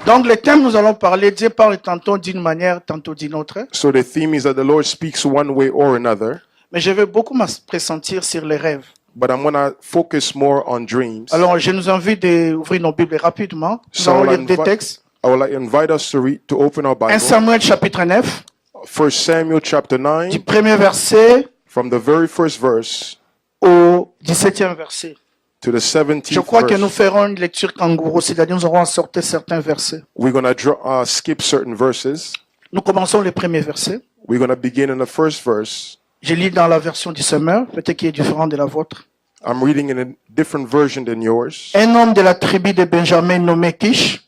Donc, le thème, nous allons parler, Dieu parle tantôt d'une manière, tantôt d'une autre. So the theme is that the Lord speaks one way or another, Mais je vais beaucoup me pressentir sur les rêves. but I'm going to focus more on dreams. Alors, je nous invite d'ouvrir nos Bibles rapidement. Nous allons lire des textes. I would like to invite us to open our 1 Bible. Samuel chapitre 9, 1 Samuel chapter du 9, premier verset from the very first verse au 17e verset. to the 17th Je crois que nous verse. ferons une lecture kangourou, c'est-à-dire nous aurons sorti certains versets. We're going to skip certain verses. Nous commençons le premier verset. We're going to begin in the first verse. Je lis dans la version du semeur, peut-être qui est différente de la vôtre. I'm reading in a different version than yours. Un homme de la tribu de Benjamin nommé Kish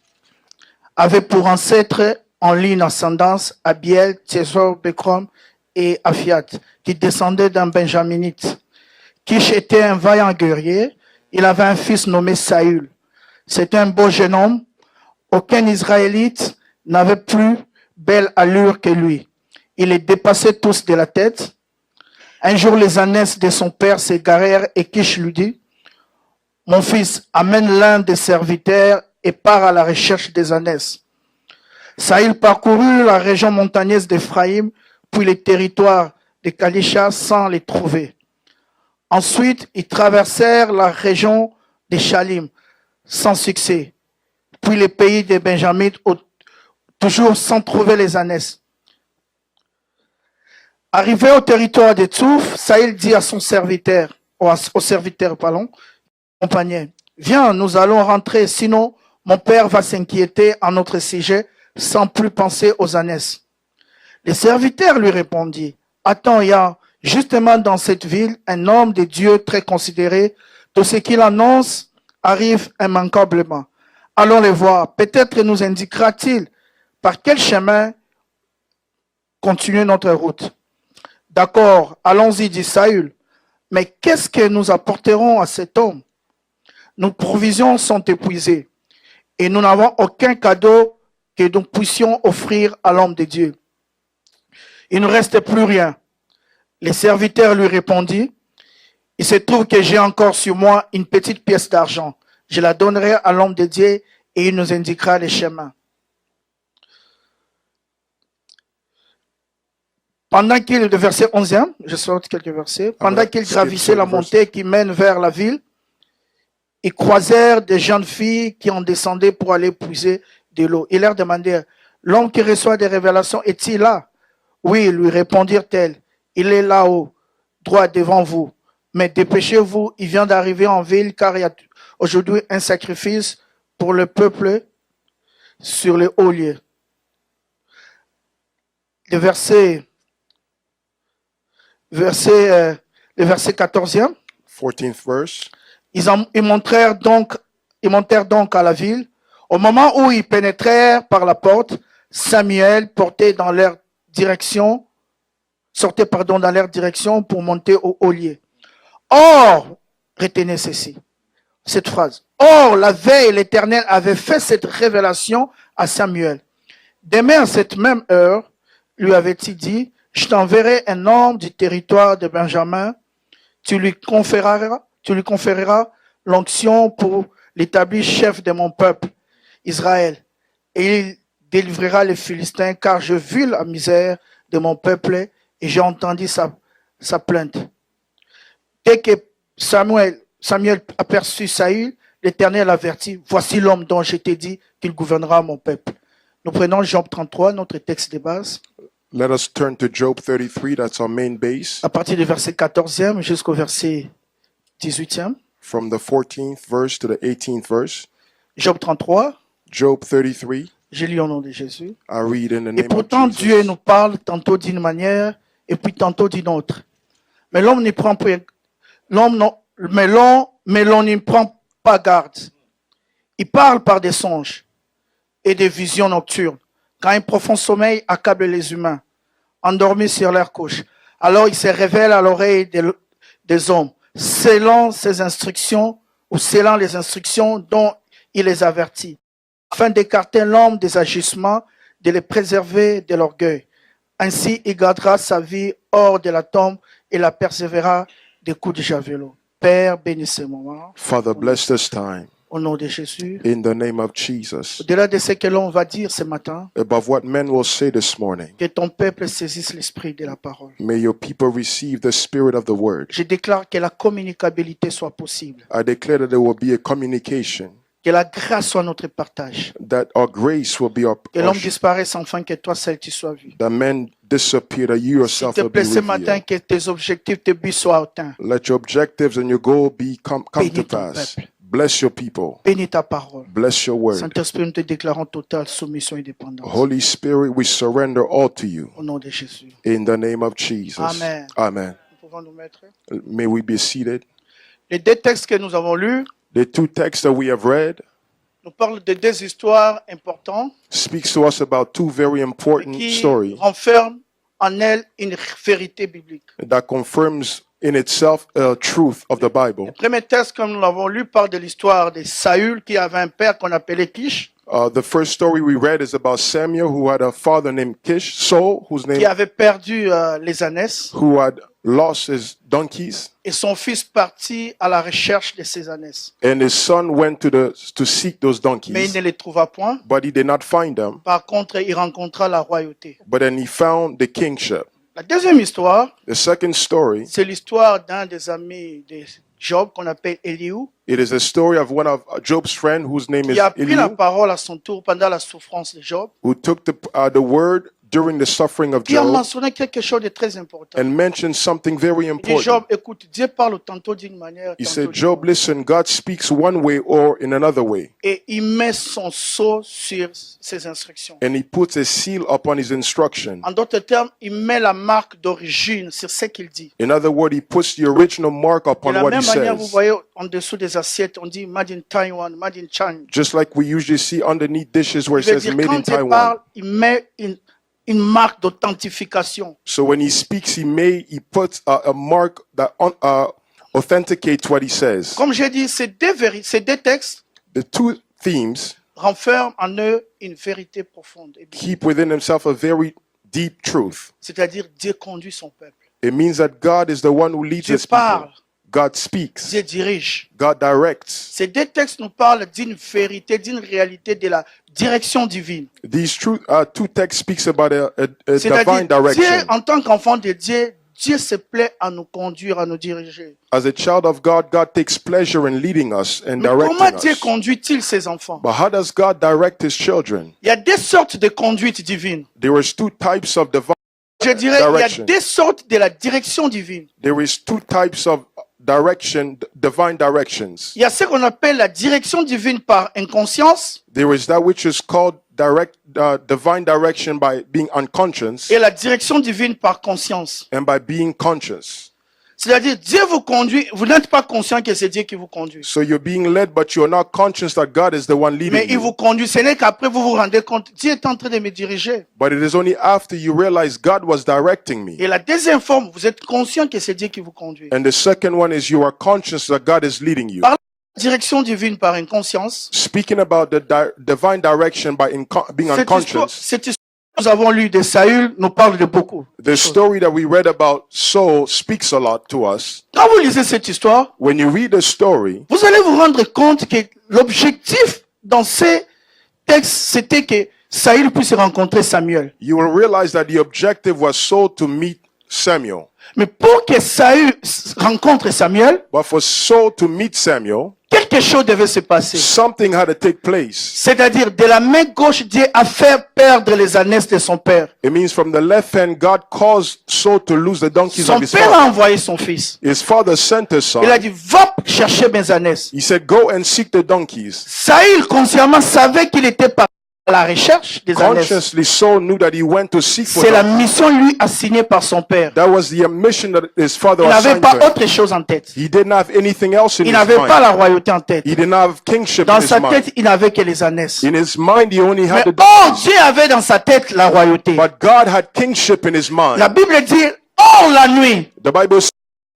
avait pour ancêtre en ligne ascendance Abiel, Tsésor, Bekrom et Aphiat, qui descendaient d'un benjaminite. Kish était un vaillant guerrier. Il avait un fils nommé Saül. C'était un beau jeune homme. Aucun Israélite n'avait plus belle allure que lui. Il les dépassait tous de la tête. Un jour, les ânesses de son père s'égarèrent et Kish lui dit, « Mon fils, amène l'un des serviteurs et part à la recherche des ânesses. » Saül parcourut la région montagneuse d'Éphraïm, puis les territoires de Kalisha sans les trouver. Ensuite, ils traversèrent la région de Shalim sans succès, puis les pays des Benjamites, toujours sans trouver les ânesses. Arrivé au territoire de Tsouf, Saül dit à son serviteur, compagnon, viens, nous allons rentrer, sinon mon père va s'inquiéter à notre sujet sans plus penser aux ânesses. Le serviteur lui répondit, attends, il y a justement dans cette ville un homme de Dieu très considéré, tout ce qu'il annonce arrive immanquablement. Allons le voir, peut-être nous indiquera-t-il par quel chemin continuer notre route. D'accord, allons-y, dit Saül. Mais qu'est-ce que nous apporterons à cet homme? Nos provisions sont épuisées et nous n'avons aucun cadeau que nous puissions offrir à l'homme de Dieu. Il ne reste plus rien. Le serviteur lui répondit, il se trouve que j'ai encore sur moi une petite pièce d'argent. Je la donnerai à l'homme de Dieu et il nous indiquera les chemins. Pendant qu'il, le verset 11e, je saute quelques versets, pendant qu'il gravissait la montée qui mène vers la ville, ils croisèrent des jeunes filles qui en descendaient pour aller puiser de l'eau. Ils leur demandèrent, l'homme qui reçoit des révélations est-il là? Oui, lui répondirent-elles, il est là-haut, droit devant vous. Mais dépêchez-vous, il vient d'arriver en ville car il y a aujourd'hui un sacrifice pour le peuple sur le haut lieu. Le verset 14e. 14th verse. Ils montèrent donc à la ville. Au moment où ils pénétrèrent par la porte, Samuel sortait dans leur direction pour monter au haut lieu. Or, retenez ceci, cette phrase. Or, la veille, l'Éternel avait fait cette révélation à Samuel. Demain, à cette même heure, lui avait-il dit, je t'enverrai un homme du territoire de Benjamin, tu lui conféreras l'onction pour l'établir chef de mon peuple, Israël. Et il délivrera les Philistins, car j'ai vu la misère de mon peuple et j'ai entendu sa plainte. Dès que Samuel aperçut Saül, l'Éternel avertit, voici l'homme dont je t'ai dit qu'il gouvernera mon peuple. Nous prenons Job 33, notre texte de base. Let us turn to Job 33, that's our main base. À partir du verset 14e jusqu'au verset 18e. From the 14th verse to the 18th verse. Job 33. Job 33. Je lis au nom de Jésus. I read in the name Et pourtant, of Jesus. Dieu nous parle tantôt d'une manière et puis tantôt d'une autre. Mais l'homme n'y prend pas, mais l'on n'y prend pas garde. Il parle par des songes et des visions nocturnes. Quand un profond sommeil accable les humains, endormis sur leur couche, alors il se révèle à l'oreille des hommes, selon ses instructions ou selon les instructions dont il les avertit, afin d'écarter l'homme des agissements, de les préserver de l'orgueil. Ainsi, il gardera sa vie hors de la tombe et la persévérera des coups de javelot. Père, bénis ce moment. Father, bless this time. Au nom de Jésus. in the name of Jesus. Au-delà de ce que l'on va dire ce matin, Above what men will say this morning, que ton peuple saisisse l'esprit de la parole. may your people receive the spirit of the word. Je déclare que la communicabilité soit possible, I declare that there will be a communication, que la grâce soit notre partage, that our grace will be our que l'homme portion, disparaisse enfin que toi seul tu sois vu. that men disappear, that you S'il yourself te will be plaît, ce matin, revealed. que tes objectifs, tes buts soient atteints. Let your objectives and your goal be come to Bénis ton pass. peuple. Bless your people. Bénis ta parole. Bless your word. Saint-Esprit, nous te déclarons totale soumission et dépendance. Holy Spirit, we surrender all to you Au nom de Jésus. in the name of Jesus. Amen. Amen. Nous pouvons nous mettre. May we be seated. Les deux textes que nous avons lus The two texts that we have read nous parlent de deux histoires importantes speaks to us about two very important qui stories renferment en elles une vérité biblique. that confirms in itself a truth of the Bible. Le premier texte, comme nous l'avons lu, parle de l'histoire de Saül qui avait un père qu'on appelait Kish, The first story we read is about Samuel, who had a father named Kish, Saul, whose qui name avait perdu les ânesses, who had lost his donkeys, et son fils partit à la recherche de ses ânesses. and his son went to seek those Mais il donkeys, ne les trouva point. but he did not find them. Par contre, il rencontra la royauté. But then he found the kingship. La deuxième histoire, The second story, c'est l'histoire d'un des amis de Job qu'on appelle Elihu, it is a story of one of Job's friend whose name is qui a pris la Elihu, parole à son tour pendant la souffrance de Job, who took the word during the suffering of qui a Job mentionné quelque chose de très important. and mentioned something very Il dit, Job, important. écoute, Dieu parle tantôt d'une manière, He tantôt said, d'une Job, autre. listen, God speaks one way or in another way. Et il met son sceau sur ses instructions. And he puts a seal upon his instruction. En d'autres termes, il met la marque d'origine sur ce qu'il dit. In other words, he puts the original mark De upon la what he même manière, vous says. voyez en dessous des assiettes, on dit Made in Taiwan, Made in China. Just like we usually see underneath dishes where Il it veut says dire, made in quand il Taiwan. parle, il met une marque d'authentification. So when he speaks, he puts a mark that authenticates what he says. Comme j'ai dit, ces deux textes The two themes renferment en eux une vérité profonde. et biblique. keep within themselves a very deep truth. C'est-à-dire, Dieu conduit son peuple. It means that God is the one who leads Dieu his people. parle, God speaks. Dieu dirige. God directs. Ces deux textes nous parlent d'une vérité, d'une réalité de la direction divine. These two texts speaks about a divine C'est-à-dire, Dieu, direction. en tant qu'enfant de Dieu, Dieu se plaît à nous conduire, à nous diriger. As a child of God, God takes pleasure in leading us and Mais comment directing Dieu us. conduit-il ses enfants? But how does God direct his children? Il y a deux sortes de conduite divine. There is two types of divine. Je dirais, il y a Direction. deux sortes de la direction divine. There is two types of divine directions. Il y a ce qu'on appelle la direction divine par inconscience There is that which is called divine direction by being unconscious et la direction divine par conscience. and by being conscious. C'est-à-dire, Dieu vous conduit, vous n'êtes pas conscient que c'est Dieu qui vous conduit. So you're being led, but you're not conscious that God is the one Mais leading il vous you. conduit. Ce n'est qu'après vous vous rendez compte, Dieu est en train de me diriger. But it is only after you realize God was directing me. Et la deuxième forme, vous êtes conscient que c'est Dieu qui vous conduit. And the second one is you are conscious that God is leading you. Direction divine par inconscience. Speaking about the divine direction by being unconscious, Cette histoire que nous avons lue de Saül nous parle de beaucoup. the story that we read about Saul speaks a lot to us. Quand vous lisez cette histoire, When you read the story, vous allez vous rendre compte que l'objectif dans ces textes, c'était que Saül puisse rencontrer Samuel. you will realize that the objective was Saul to meet Samuel. Mais pour que Saül rencontre Samuel, But for Saul to meet Samuel, quelque chose devait se passer. something had to take place. C'est-à-dire, de la main gauche, Dieu a fait perdre les ânesses de son père. It means from the left hand, God caused Saul to lose the donkeys Son of his père a father. envoyé son fils. His father sent his Il a son. dit, va chercher mes ânesses. He said, go and seek the donkeys. Saül, consciemment, savait qu'il était parti à la recherche des ânesses. Consciously, Saul knew that he went to seek for C'est la them. mission lui assignée par son père. That was the mission that his father Il n'avait assigned pas to him. autre chose en tête. He didn't have anything else in Il his n'avait pas mind. la royauté en tête. He didn't have kingship in Dans his sa mind. tête, il n'avait que les ânesses. In his mind, he only Mais had the oh, donkeys. Dieu avait dans sa tête la royauté. But God had kingship in his mind. La Bible dit, oh, la nuit, The Bible says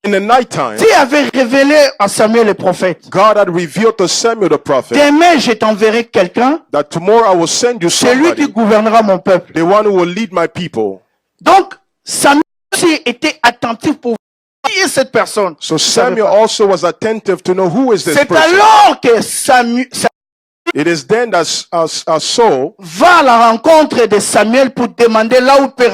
in the nighttime, Dieu avait révélé à Samuel le prophète. God had revealed to Samuel the prophet Demain, je t'enverrai quelqu'un, that tomorrow I will send you c'est lui qui somebody, gouvernera mon peuple. the one who will lead my people. Donc, Samuel aussi était attentif pour Qui est cette personne? So Vous savez Samuel pas. also was attentive to know who is this C'est person. alors que Samuel It is then that Saul va à la rencontre de Samuel pour demander là où il peut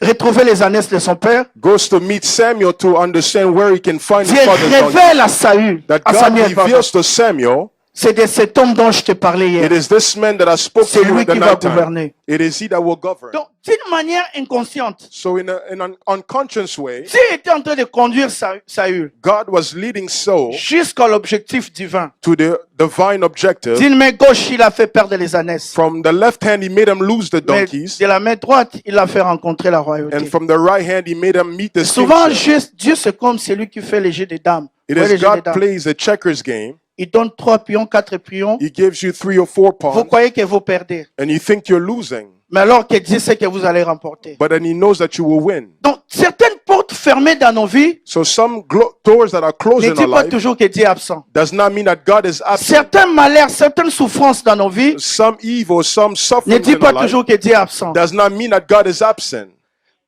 retrouver les ânesses de son père. goes to meet Samuel to understand where he can find his Dieu father's donkey. révèle à Saül, That à God Samuel, pardon. reveals to Samuel, C'est de cet homme dont je te parlais hier. it is this man that I spoke C'est to you lui at the qui va night time. gouverner. It is he that will govern. Donc, d'une manière inconsciente, So in an unconscious way, Dieu était en train de conduire Saül God was leading Saul jusqu'à l'objectif divin. to the divine objective. D'une main gauche, il a fait perdre les ânesses. From the left hand, he made him lose the Mais donkeys. de la main droite, il a fait rencontrer la royauté. And from the right hand, he made him meet the Souvent, kingship. Dieu, c'est comme celui qui fait les jeux des dames. It Vous voyez is les jeux des God dames. plays a checkers game. Il donne 3 pions, 4 pions. He gives you 3 or 4 Vous pawns, croyez que vous perdez. and you think you're losing. Mais alors que Dieu sait que vous allez remporter. But then he knows that you will win. Donc, certaines portes fermées dans nos vies So some doors that are closed ne in disent our pas life toujours que Dieu est absent. does not mean that God is absent. Certains malheurs, certaines souffrances dans nos vies Some evil, some ne suffering disent in pas our life toujours que Dieu est absent. does not mean that God is absent.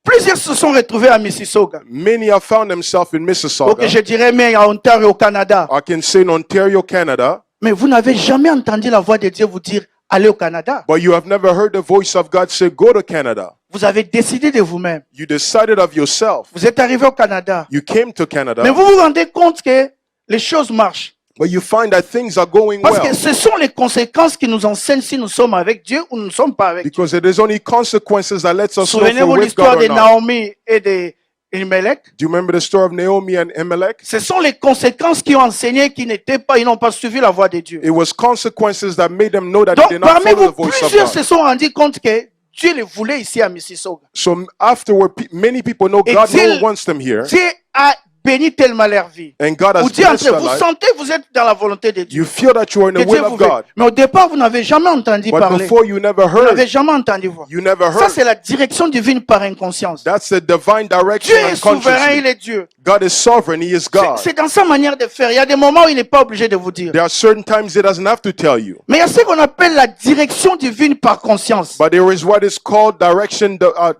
Plusieurs se sont retrouvés à Mississauga. Many have found themselves in Ok, Mississauga. je dirais même à Ontario, au Canada. I can say in Ontario, Canada. Mais vous n'avez jamais entendu la voix de Dieu vous dire, allez au Canada. But you have never heard the voice of God say, go to Canada. Vous avez décidé de vous-même. You decided of yourself. Vous êtes arrivé au Canada. You came to Canada. Mais vous vous rendez compte que les choses marchent. But you find that things are going Parce que well. ce sont les conséquences qui nous enseignent si nous sommes avec Dieu ou nous ne sommes pas avec Dieu. Because it is only consequences that lets us know if Souvenez-vous we're de with l'histoire God de or not. Naomi et de Elimelech. Do you remember the story of Naomi and Elimelech? Ce sont les conséquences qui ont enseigné qu'ils ils n'ont pas suivi la voix de Dieu. It was consequences that made them know that they Donc, did not parmi follow vous, the voice of plusieurs se God. sont rendus compte que Dieu les voulait ici à Mississauga. So afterward, many people know Et God Dieu- wants them here, Dieu a béni tellement leur vie. and God has Vous dites blessed entre their vous life. sentez que vous êtes dans la volonté de Dieu. You feel that you are in Que the Dieu will vous of veut. God, Mais au départ, vous n'avez jamais entendu but parler. before you never Vous n'avez heard. jamais entendu voir. You never Ça, heard. c'est la direction divine par inconscience. That's the divine direction Dieu est souverain, il unconsciously. est Dieu. God is sovereign. He is God. C'est dans sa manière de faire. Il y a des moments où il n'est pas obligé de vous dire. There are certain times He doesn't have to tell you. Mais il y a ce qu'on appelle la direction divine par conscience. But there is what is called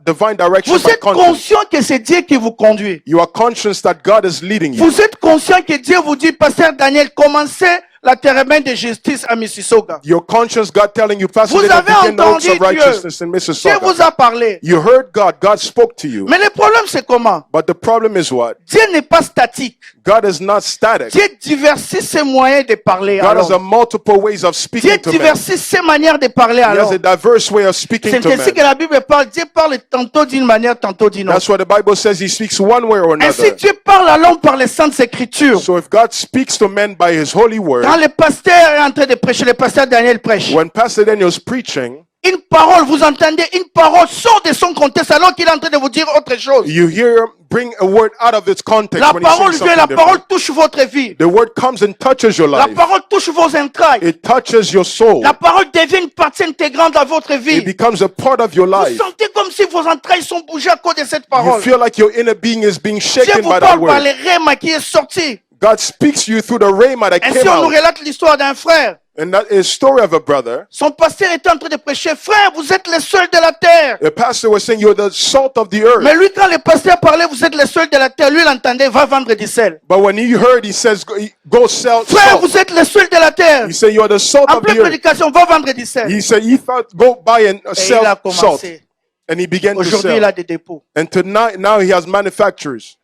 divine direction Vous by êtes conscience. conscient que c'est Dieu qui vous conduit. You are conscious that God is leading you. Vous êtes conscient que Dieu vous dit, Pasteur Daniel, commencez la terrain de justice à Mississauga. You're conscious God telling you, Pastor, Vous Daniel, avez begin the works of entendu Dieu. righteousness in Dieu Mississauga. vous a parlé. You heard God. God spoke to you. Mais le problème, c'est comment? But the problem is what? Dieu n'est pas statique. God is not static. Dieu diversifie ses moyens de parler. God has a Alors. multiple ways of Dieu speaking to men. diversifie ses manières de parler. He Alors. has a diverse way of speaking C'est to ainsi que men. la Bible parle. Dieu parle tantôt d'une manière, tantôt d'une autre. That's what the Bible says. He speaks one way or Ainsi, another. Dieu parle alors par les saintes écritures. So if God speaks to men by His holy word, Quand le pasteur est en train de prêcher, le pasteur Daniel prêche. when Pastor Daniel's preaching, Une parole, vous entendez, une parole sort de son contexte alors qu'il est en train de vous dire autre chose. you hear him bring a word out of its context La when he's parole saying vient, la something parole different. touche votre vie. The word comes and touches your La life. parole touche vos entrailles. It touches your soul. La parole devient une partie intégrante de votre It vie. becomes a part of your Vous life. sentez comme si vos entrailles sont bougées à cause de cette You parole. feel like your inner being is being Dieu shaken vous by that parle par word. les rhémas qui est sorti. God speaks to you through the rhema that Ainsi, came on nous out. relate l'histoire d'un frère. And that is a story of a brother. Son pasteur était en train de prêcher. Frère, vous êtes les seuls de la terre. The pastor was saying, you're the salt of the earth. Mais lui, quand le pasteur parlait, vous êtes les seuls de la terre, lui, il entendait, va vendre du sel. But when he heard, he says, go sell Frère, salt. vous êtes les seuls de la terre. He said, you're the salt En of the pleine earth. prédication, va vendre du sel. He said, he thought, go buy and Et il a sell salt. commencé. And he began to Aujourd'hui, il sell. a des dépôts. And tonight, now he has manufacturers.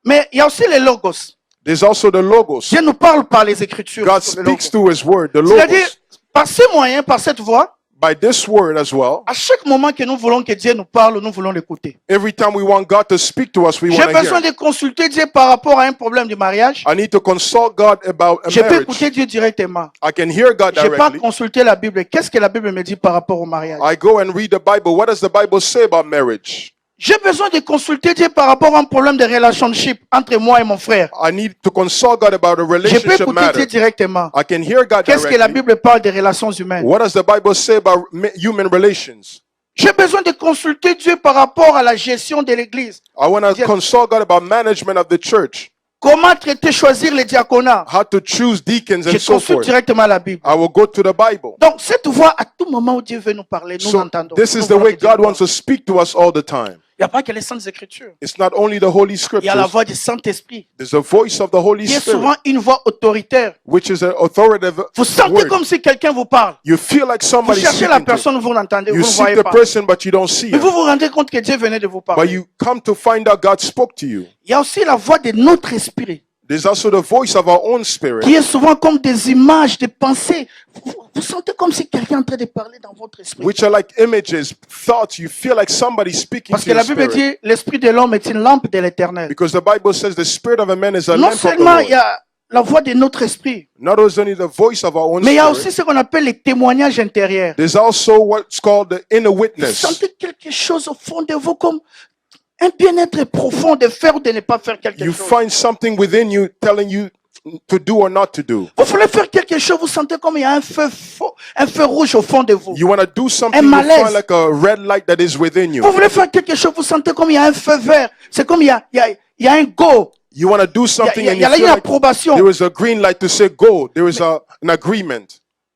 Mais il y a aussi les logos. There's also the logos. Dieu nous parle par les Écritures. God sur les speaks logos. through his word, the C'est-à-dire, logos. par ces moyens, par cette voie, By this word as well. à chaque moment que nous voulons que Dieu nous parle, nous voulons l'écouter. Every time we want God to speak to us, we J'ai want to besoin hear. de consulter Dieu par rapport à un problème de mariage. I need to consult God about a Je peux marriage. écouter Dieu directement. I can hear God Je n'ai pas directly. consulté la Bible. Qu'est-ce que la Bible me dit par rapport au mariage? I go and read the Bible. What does the Bible say about marriage? J'ai besoin de consulter Dieu par rapport à un problème de relationship entre moi et mon frère. I need to consult God about a Je peux relationship écouter Dieu matter. directement. I can hear God Qu'est-ce que la directly. Bible parle des relations humaines? What does the Bible say about human relations? J'ai besoin de consulter Dieu par rapport à la gestion de l'Église. I want to Yes. consult God about management of the church. Comment traiter, choisir les diaconats? How to choose deacons and Je so consulte forth. directement la Bible. I will go to the Bible. Donc, cette voix, à tout moment où Dieu veut nous parler, nous So entendons. this Nous is the voulons way que Dieu God nous wants to speak to us all the time. parle. Il n'y a pas que les Saintes Écritures. It's not only the Holy Il y a la Scriptures. voix du Saint-Esprit, There's a voice of the Holy qui est Spirit, souvent une voix autoritaire. which is an authoritative Vous sentez word. comme si quelqu'un vous parle. You feel like Vous somebody cherchez la speaking to you. personne, vous l'entendez, vous You ne seek voyez the pas. person, but you don't see Mais him. vous vous rendez compte que Dieu venait de vous But parler. you come to find out God spoke to you. Il y a aussi la voix de notre esprit, There's also the voice of our own spirit, qui est souvent comme des images, des pensées. Vous sentez comme si quelqu'un est en train de parler dans votre esprit. which are like images, thoughts. You feel like somebody speaking Parce to que your la Bible spirit. dit, l'esprit de l'homme est une lampe de l'éternel. Because the Bible says the spirit of a man is a Non lamp of the seulement il y Lord. a la voix de notre esprit, Not only the voice of our own mais il y a spirit, aussi ce qu'on appelle les témoignages intérieurs. there's also what's called the inner Vous witness. sentez quelque chose au fond de vous comme un bien-être profond de faire ou de ne pas faire quelque You chose. find something within you telling you to do or not to do. Vous voulez faire quelque chose, vous sentez comme il y a un feu rouge au fond de vous. You want to do something, Un you malaise. find like a red light that is within you. Vous voulez faire quelque chose, vous sentez comme il y a un feu vert. C'est comme il y a un go. You want to do Il y a, something il y a- and il y a you là une feel like approbation. there is a green light to say go. There is an agreement.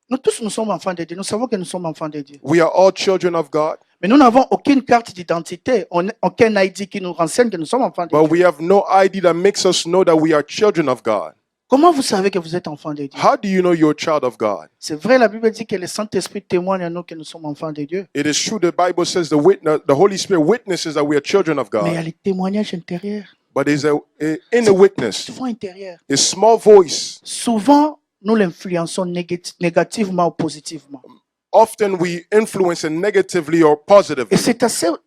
Nous tous, nous sommes enfants de Dieu. Nous savons que nous sommes enfants de Dieu. We are all children of God, Mais nous n'avons aucune carte d'identité, aucun ID qui nous renseigne que nous sommes enfants de but Dieu. we have no ID that makes us know that we are children of God. Comment vous savez que vous êtes enfants de Dieu? How do you know you're a child of God? C'est vrai, la Bible dit que le Saint-Esprit témoigne à nous que nous sommes enfants de Dieu. It is true the Bible says the Holy Spirit witnesses that we are children of Mais il y a God. les témoignages intérieurs, But there's a inner witness, souvent intérieurs. a small voice. Souvent, nous l'influençons négativement ou positivement. Often we influence it negatively or positively. Et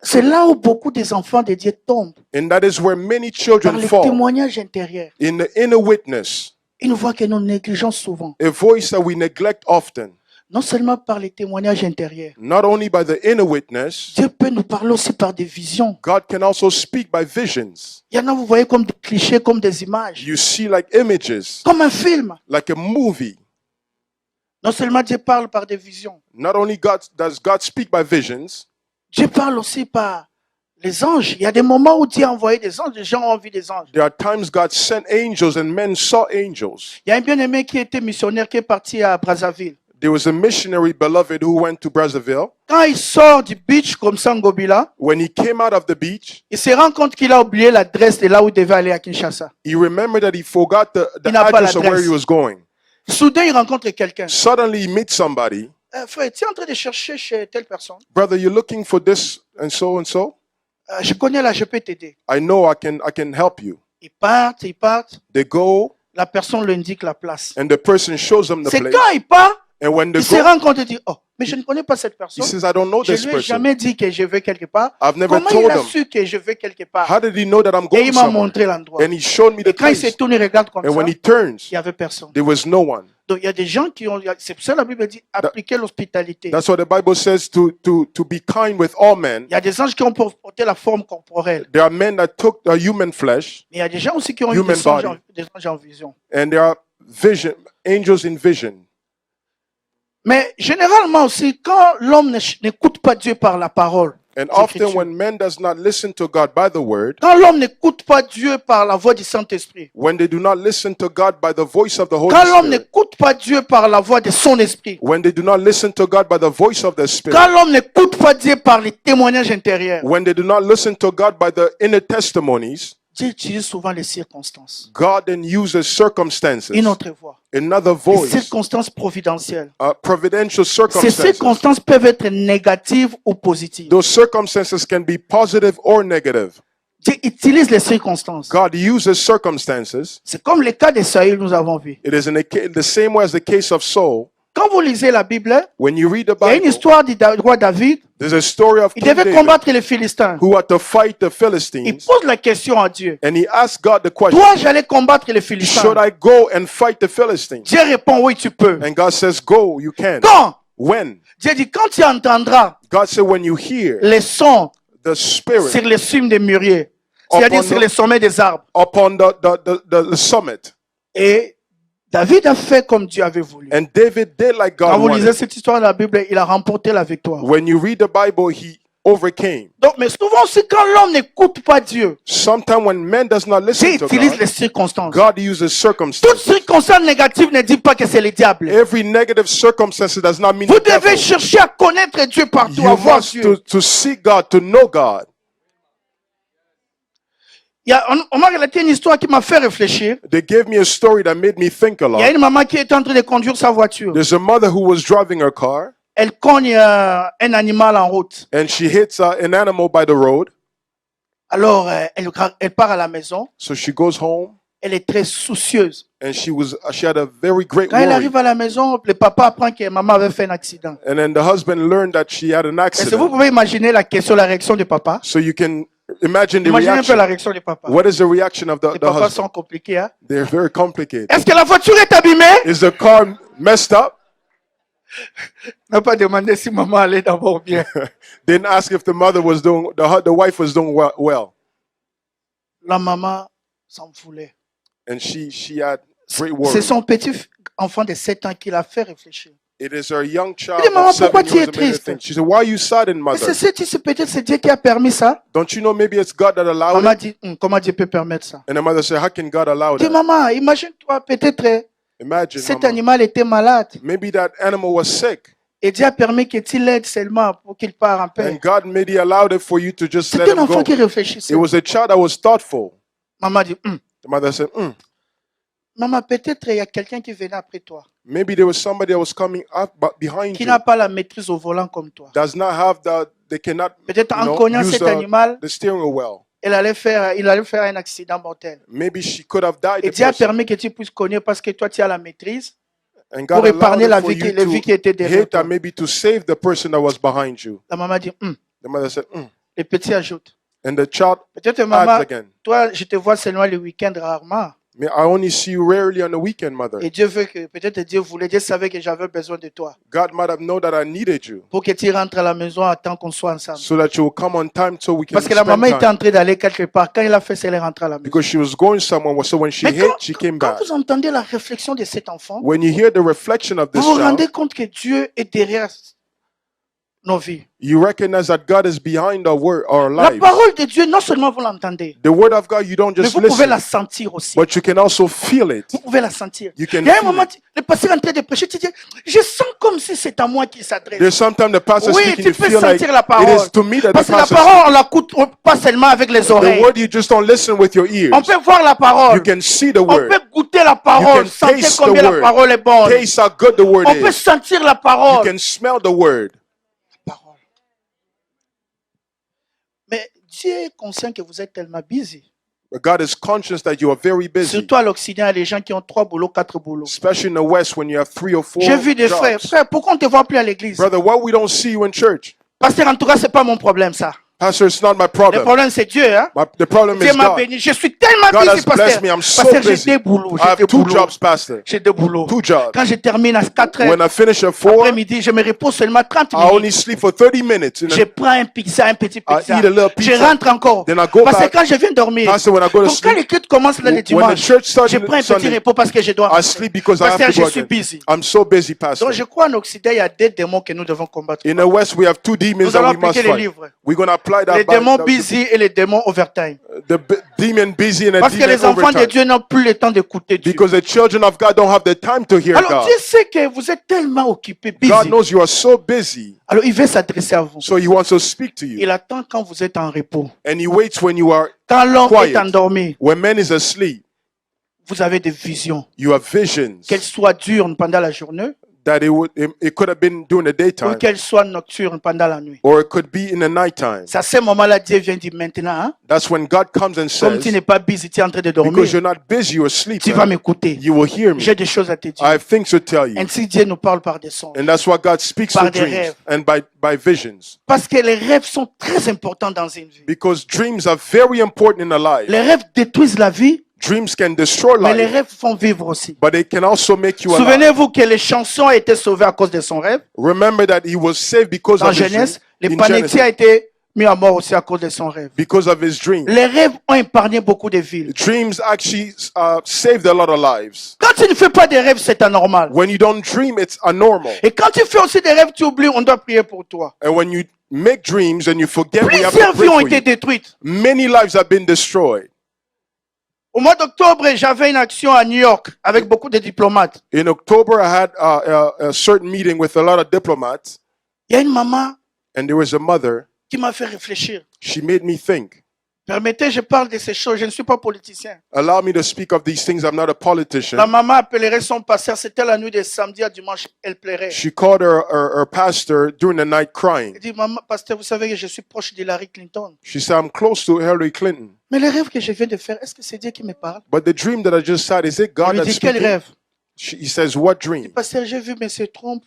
c'est là où beaucoup des enfants de Dieu tombent, And that is where many par children les fall. témoignages intérieurs. In the inner witness, Une voix que nous négligeons souvent, a voice that we neglect often. non seulement par les témoignages intérieurs. Not only by the inner witness, Dieu peut nous parler aussi par des visions. God can also speak by visions. Il y en a, vous voyez, comme des clichés, comme des images, You see like images, comme un film. like a movie. Non seulement Dieu parle par des visions, Not only does God speak by visions, Dieu parle aussi par les anges. Il y a des moments où Dieu a envoyé des anges, les gens ont vu des anges. there are times God sent angels and men saw angels. Il y a un bien-aimé qui était missionnaire, qui est parti à Brazzaville. There was a missionary beloved who went to Brazzaville. Quand il sort du beach comme ça, en Ngobila, When he came out of the beach, il se rend compte qu'il a oublié l'adresse de là où il devait aller à Kinshasa. he remembered that he forgot the Il n'a pas address of where l'adresse. he was going. Soudain, il rencontre quelqu'un. Suddenly, he meets somebody. Frère, tu es en train de chercher chez telle personne. Brother, you're looking for this and so and so? Je connais là, je peux t'aider. I know I can help you. Ils partent, ils partent. They go, La personne lui indique la place. and the person shows them the C'est place. quand il part, And when they il se go, rend compte et dit, oh, mais je ne connais pas cette he personne. says, I don't know Je this lui ai person. jamais dit que je vais quelque part. I've never Comment il told a him. su que je vais quelque part? How did he know that I'm Et going il m'a somewhere? montré l'endroit. And he showed me the Et quand il se place. tourne, il regarde comme And ça, when he il turns, n'y avait personne. there was no one. Donc il y a des gens qui ont, c'est pour ça que la Bible dit, appliquer l'hospitalité. That's what the Bible says to be kind with all men. Il y a des anges qui ont porté la forme corporelle. There are men that took the human flesh, Mais il y a des gens aussi qui ont eu Human des anges, body. des anges en vision. and there are angels in vision. Mais généralement aussi, quand l'homme n'écoute pas Dieu par la parole, And les often Écritures, when men does not listen to God by the word, quand l'homme n'écoute pas Dieu par la voix du Saint-Esprit, when they do not listen to God by the voice of the Holy quand l'homme Spirit, n'écoute pas Dieu par la voix de son esprit, when they do not listen to God by the voice of the Spirit, quand l'homme n'écoute pas Dieu par les témoignages intérieurs, when they do not listen to God by the inner testimonies, Dieu utilise souvent les circonstances. God then uses circumstances, Une autre voix. another Les voice, circonstances providentielles. providential Ces circumstances. circonstances peuvent être négatives ou positives. Those circumstances can be positive or negative. Dieu utilise les circonstances. God uses circumstances. C'est comme le cas de Saül, nous avons vu. It is the same way as the case of Saul. Quand vous lisez la Bible, When you read the il y a une Bible, histoire du roi David. there's a story of Il King devait David combattre les Philistins. who had to fight the Il Philistines, pose la question à Dieu. and he asked God the question, Dois-je aller combattre les Philistins? should I go and fight the Philistines? Dieu répond, oui, tu peux. And God says, go, you can. Quand? When? Dieu dit, quand tu entendras God said, when you hear les sons the Spirit sur les cimes des mûriers, c'est-à-dire sur les sommets des arbres. upon the summit. Et David a fait comme Dieu avait voulu. And David did like Quand God vous lisez wanted. cette histoire de la Bible, il a remporté la victoire. When you read the Bible, he overcame. Donc, mais souvent aussi, quand l'homme n'écoute pas Dieu, Sometimes when man does not Dieu listen to utilise God, les circonstances. God uses Toute circumstances. circonstance négative ne dit pas que c'est le diable. Every negative circumstance does not mean Vous the devil. devez chercher à connaître Dieu partout, à You voir must Dieu. to seek God, to know God. On m'a relaté une histoire qui m'a fait réfléchir. They gave me a story that made me think a Il y a lot. une maman qui était en train de conduire sa voiture. There's a mother who was driving her car Elle cogne un animal en route. and she hits an animal by the road. Alors, elle part à la maison. So she goes home Elle est très soucieuse. and she had a very great Quand elle worry. arrive à la maison, le papa apprend que maman avait fait un accident. And then the husband learned that she had an Est-ce que vous accident. pouvez imaginer la question, la réaction du papa? So you can imagine the Imaginez un peu la reaction. réaction du papa. What is the reaction of Les the papas husband? sont compliqués. Hein? They're very complicated. Est-ce que la voiture est abîmée? Is the car messed up? On n'a pas demandé si maman allait d'abord bien. Didn't ask if the mother was doing, the wife was doing well. La maman s'en voulait. And she had great C'est worry. son petit enfant de 7 ans qui l'a fait réfléchir. It is her young child Il dit, Maman, of 7 pourquoi tu years es that made her triste? think. She said, why are you saddened, Est-ce mother? que peut-être c'est Dieu qui a permis ça? Don't you know maybe it's God that allowed Maman it? dit, comment Dieu peut permettre ça? And the mother said, how can God allow Dis, that? maman, imagine-toi, peut-être Imagine, cet mama. animal était malade. Maybe that animal was sick. Et Dieu a permis que tu l'aides seulement pour qu'il parte en paix. And God maybe allowed it for you to just let C'est un him enfant go. qui réfléchissait. It was a child that was thoughtful. Maman dit, The mother said, maman, peut-être il y a quelqu'un qui venait après toi, maybe there was somebody that was coming up behind qui you. n'a pas la maîtrise au volant comme toi. Does not have they cannot Peut-être you en know, cognant use cet animal, the steering wheel well. il allait faire un accident mortel. Maybe she could have died. Et The Dieu a person. permis que tu puisses connaître parce que toi tu as la maîtrise And pour God allowed épargner it la for vie, you les vies qui étaient to derrière hit toi. and maybe to save the person that was behind you. La maman dit, The mother said, le petit ajoute. and the child Peut-être adds maman, again. toi je te vois seulement le week-end rarement. I only see you rarely on the weekend, mother. Et Dieu veut que, peut-être Dieu savait que j'avais besoin de toi. God might have known that I needed you Pour que tu rentres à la maison à temps qu'on soit ensemble. so that you will come on time so we can Parce que la spend maman était time. en train d'aller quelque part. Quand il a fait ça, elle est rentrée à la maison. Because she was going somewhere, so when she Mais hit, she came quand back. vous entendez la réflexion de cet enfant, When you hear the reflection of vous this vous rendez child, compte que Dieu est derrière nos vies. you recognize that God is behind our La lives. parole de Dieu, non seulement vous l'entendez, The word of God, you don't mais just vous pouvez la listen, sentir aussi. but you can also feel it. Vous pouvez la sentir. You can Il y a un feel moment, it. le pasteur est en train de prêcher, tu dis, je sens comme si c'est à moi qu'il s'adresse. There's sometimes the pastor Oui, speaking, tu you peux feel like sentir la it parole. is to me that the Parce que la pastor parole, on l'écoute pas seulement avec les The oreilles. word you just don't listen with your ears. On peut voir la parole. You can see the On word. peut goûter la parole, You can sentir taste combien the la word. parole est bonne. Taste how good the word On peut is. sentir la You parole. can smell the word. Parole. Mais Dieu est conscient que vous êtes tellement busy. But God is conscious that you are very busy, Surtout à l'Occident, il y a des gens qui ont 3 boulots, 4 boulots. especially in the West when you have 3 or 4 J'ai vu des frères. jobs. Frère, pourquoi on ne te voit plus à l'église? Brother, why we don't see you in church? Pasteur, en tout cas, c'est pas mon problème, ça. Pastor, it's not my Le problem. problème, c'est Dieu. Hein? The problem Dieu is m'a God. béni. Je suis tellement God busy, has pasteur. blessed me. I'm so Pasteur, j'ai busy. des boulots. I J'ai have des 2 boulots. jobs, Pastor. J'ai des boulots. 2 jobs. Quand je termine à 4 When heures, I finish at 4, après-midi, je me repose seulement 30 I only minutes. sleep for 30 minutes. Je prends un pizza, un petit I pizza. eat a little Je pizza. rentre encore. Then I go Parce que back. quand je viens dormir, Pastor, when I go to donc quand sleep, les cultes commencent là le when the dimanche, church starts je prends un petit Sunday, repos parce que je dois I rentrer. sleep because I Parce que have to je go suis again. busy. I'm so busy, Pastor. Donc je crois en Occident, il y a des démons que nous devons combattre. In the West, we have 2 demons Nous that allons we must appliquer les fight. livres. We're going to apply that Les by démons busy et les démons overtime. demon busy and a Parce que demon les enfants de overtime. Dieu n'ont plus le temps d'écouter Dieu. Because the children of God don't have the time to hear Alors God. Dieu sait que vous êtes tellement occupés, God busy. knows you are so busy, Alors il veut s'adresser à vous. so He wants to speak to you. Il attend quand vous êtes en repos. And He waits when you are, Quand l'homme est Quiet. endormi, when man is asleep, vous avez des visions. you have visions Qu'elles soient diurnes pendant la journée that it could have been during the ou daytime, qu'elles soient nocturnes pendant la nuit. or it could be in the nighttime. C'est à ce moment-là, Dieu vient dire maintenant, hein, That's when God comes and comme tu says, n'es pas busy, tu es en train de dormir, because you're not busy, you're asleep, tu vas m'écouter. you will hear me. J'ai des choses à te I dire. have things to tell you. Ainsi, Dieu nous parle par des songes. And that's why God speaks Par through des dreams rêves. and by visions. Parce que les rêves sont très importants dans une vie. Because dreams are very important in a life. Les rêves détruisent la vie, Dreams can destroy mais les life, rêves font vivre aussi. but they can also make you alive. Souvenez-vous que les chansons ont été sauvées à cause de son rêve. Remember that he was saved because Dans of his dream. Genèse, les In panétiers ont Genesis, été mis à mort aussi à cause de son rêve. because of his dream. Les rêves ont épargné beaucoup de villes. Dreams actually saved a lot of lives. Quand tu ne fais pas de rêves, c'est anormal. When you don't dream, it's abnormal. Et quand tu fais aussi des rêves, tu oublies, on doit prier pour toi. And when you make dreams and you forget, we have Plusieurs to vies ont pray for été you. détruites. Many lives have been destroyed. Au mois d'octobre, j'avais une action à New York avec beaucoup de diplomates. In October, I had a certain meeting with a lot of diplomats, Il y a une maman and there was a mother. qui m'a fait réfléchir. She made me think. Permettez, je parle de ces choses, je ne suis pas politicien. Allow me to speak of these things. I'm not a politician. La maman appellerait son pasteur, c'était la nuit de samedi à dimanche, elle plairait. She called her pastor during the night crying. Elle dit, maman, pasteur, vous savez que je suis proche d'Hillary Clinton. She said, I'm close to Hillary Clinton. Mais le rêve que je viens de faire, est-ce que c'est Dieu qui me parle? But the dream that I just had, is it God Il lui that's dit, quel speaking? rêve? He says, what dream? Pasteur, j'ai vu M. Trump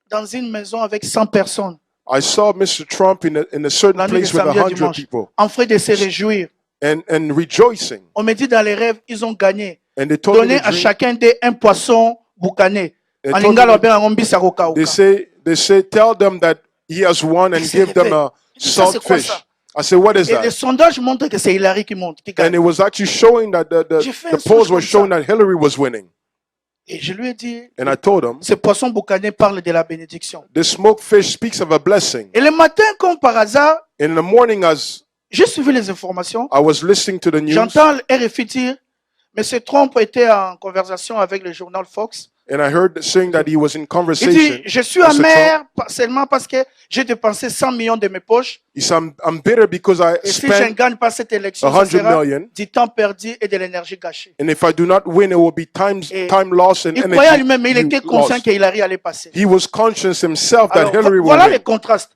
dans une maison avec 100 personnes, I saw Mr. Trump in a certain la nuit de place with samedi à 100 dimanche, people en train de se réjouir. and rejoicing. On me dit dans les rêves, ils ont gagné. And they told me Donner the à dream. chacun d'eux un poisson boucané. They En told me lingala, the- ben, en mbisa roka They oka. say, tell them that he has won and C'est give them a réveillé. Ça, c'est quoi saltfish. ça? I said, what is Et les that? sondages montrent que c'est Hillary qui monte, qui And gagne. it was actually showing that J'ai fait the un polls songe were comme showing ça. that Hillary was winning. Et je lui ai dit, And I told him, ce poisson boucané parle de la bénédiction. the smoked fish speaks of a blessing. Et le matin, comme par hasard, In the morning, as j'ai suivi les informations. I was listening to the news, J'entends RFI dire, M. Trump était en conversation avec le journal Fox. and I heard saying that he was in Il conversation. dit, je suis Mr. amer seulement parce que j'ai dépensé 100 millions de mes poches. He said, I'm bitter because I Et si je ne spent gagne pas cette élection, ça 100 sera million. du temps perdu et de l'énergie gâchée. And if I do not win, it will be time Et lost and il croyait à lui-même, mais il energy était conscient lost. que Hillary allait passer. He was conscious himself that Alors, Hillary would voilà win. les contrastes.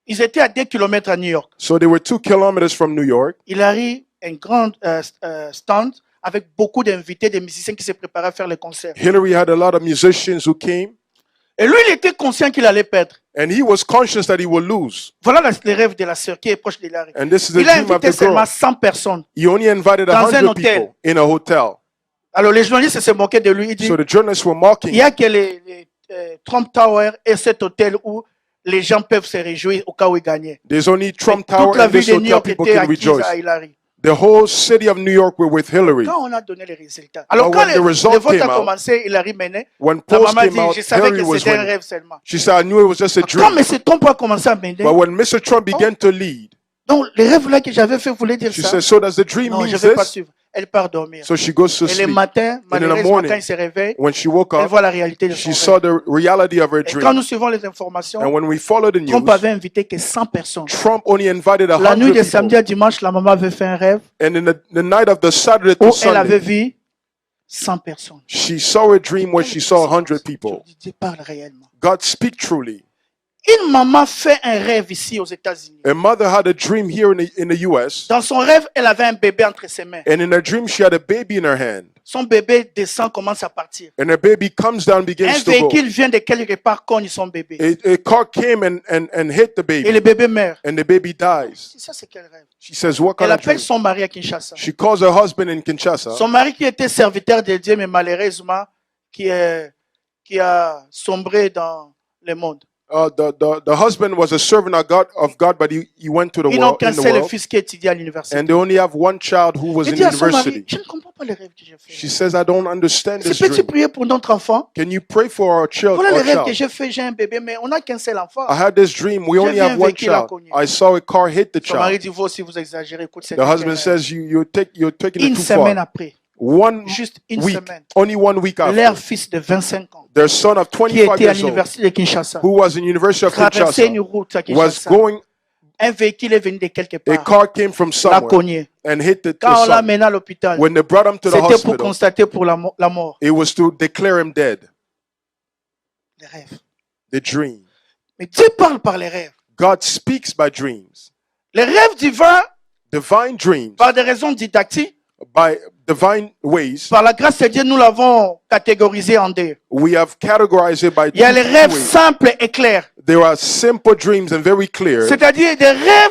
Ils étaient à 2 kilomètres à New York. So they were 2 kilometers from New York. Hillary, un grand stand avec beaucoup d'invités, des musiciens qui se préparaient à faire les concerts. Hillary had a lot of musicians who came, Et lui, il était conscient qu'il allait perdre. and he was conscious that he would lose. Voilà le rêve de la sœur qui est proche d'Hillary. And this is the Il a dream of invité the seulement girl. 100 personnes. He only invited Dans un 100 hôtel. people in a hotel. Alors les journalistes se moquaient de lui. Il dit, So the journalists were il mocking n'y him. a que les Trump Tower et cet hôtel où les gens peuvent se réjouir au cas où il gagnait. There's only Trump Toute Tower la and ville this de New hotel York people était can acquise rejoice. à Hillary. The whole city of New York were with Hillary. Quand on a donné les résultats. Alors But quand when the le result vote came a out, commencé, Hillary menait. When La polls maman came dit, out, je savais Hillary que was c'était un winning. rêve seulement. She said, I knew it was just a Quand dream. M. Trump a commencé à mener, But when Mr. Trump began to lead, donc le rêve là que j'avais fait voulait dire she ça. said, so does the dream Non, je mean ne vais pas this? suivre. Elle part dormir. So she goes to Et le sleep. matin, And in the malheureusement, morning, quand il se réveille, when she woke elle up, voit la réalité de son she rêve. saw the reality of her Et quand dream. nous suivons les informations, And when we follow the news, Trump avait invité que 100 personnes. Trump only invited La nuit 100 de samedi people. à dimanche, la maman avait fait un rêve And in the night of the Saturday où to elle avait Sunday, vu 100 personnes. she saw a dream where she saw 100 people. Dieu parle réellement. God speak truly. Une maman fait un rêve ici aux États-Unis. A mother had a dream here in the US, Dans son rêve, elle avait un bébé entre ses mains. and in her dream, she had a baby in her hand. Son bébé descend, commence à partir. And her baby comes down, Un begins to go. véhicule vient de quelque part, cogne son bébé. A car came and hit the Et le baby, bébé meurt. and the baby dies. Ça, c'est quel rêve? She says, what kind Elle of appelle dream? son mari à Kinshasa. She calls her husband in Kinshasa. Son mari qui était serviteur de Dieu, mais malheureusement, qui a sombré dans le monde. The husband was a servant of God, but he went to the Ils n'ont world, qu'un in the seul world, fils qui étudie à l'université. and they only have one child who was Elle in dit à son mari, university. je ne comprends pas les rêves que j'ai She fait. says, I don't understand this Si peux-tu dream. prier pour notre enfant? Can you pray for our child? Voilà les rêves que child? j'ai fait, j'ai un bébé, mais on n'a qu'un seul enfant. I had this dream. We only vu un have one véhicule à child. cogner. I saw a car hit the Son mari child. dit, vous aussi vous exagérez, écoute, c'est The husband says, you're taking une it too semaine far. après, One juste une week, semaine, only 1 week leur after, fils de 25 ans, their son of qui 25 était à years old, l'université de Kinshasa, who was in University of traversait Kinshasa, une route à was Kinshasa. going, Un véhicule est venu de quelque a part, car came from l'a somewhere cogné. and hit the Quand on l'a son. mené à l'hôpital, When they brought him to the c'était pour hospital, constater pour la mort. it was to declare him dead. Les rêves. The dream. Mais Dieu parle par les rêves. God speaks by dreams. Les rêves divins, Divine dreams, par des raisons didactiques, by divine ways, par la grâce de Dieu, nous l'avons catégorisé en deux. we have categorized it by Il y a les two rêves ways. simples et clairs. There are simple dreams and very clear. C'est-à-dire des rêves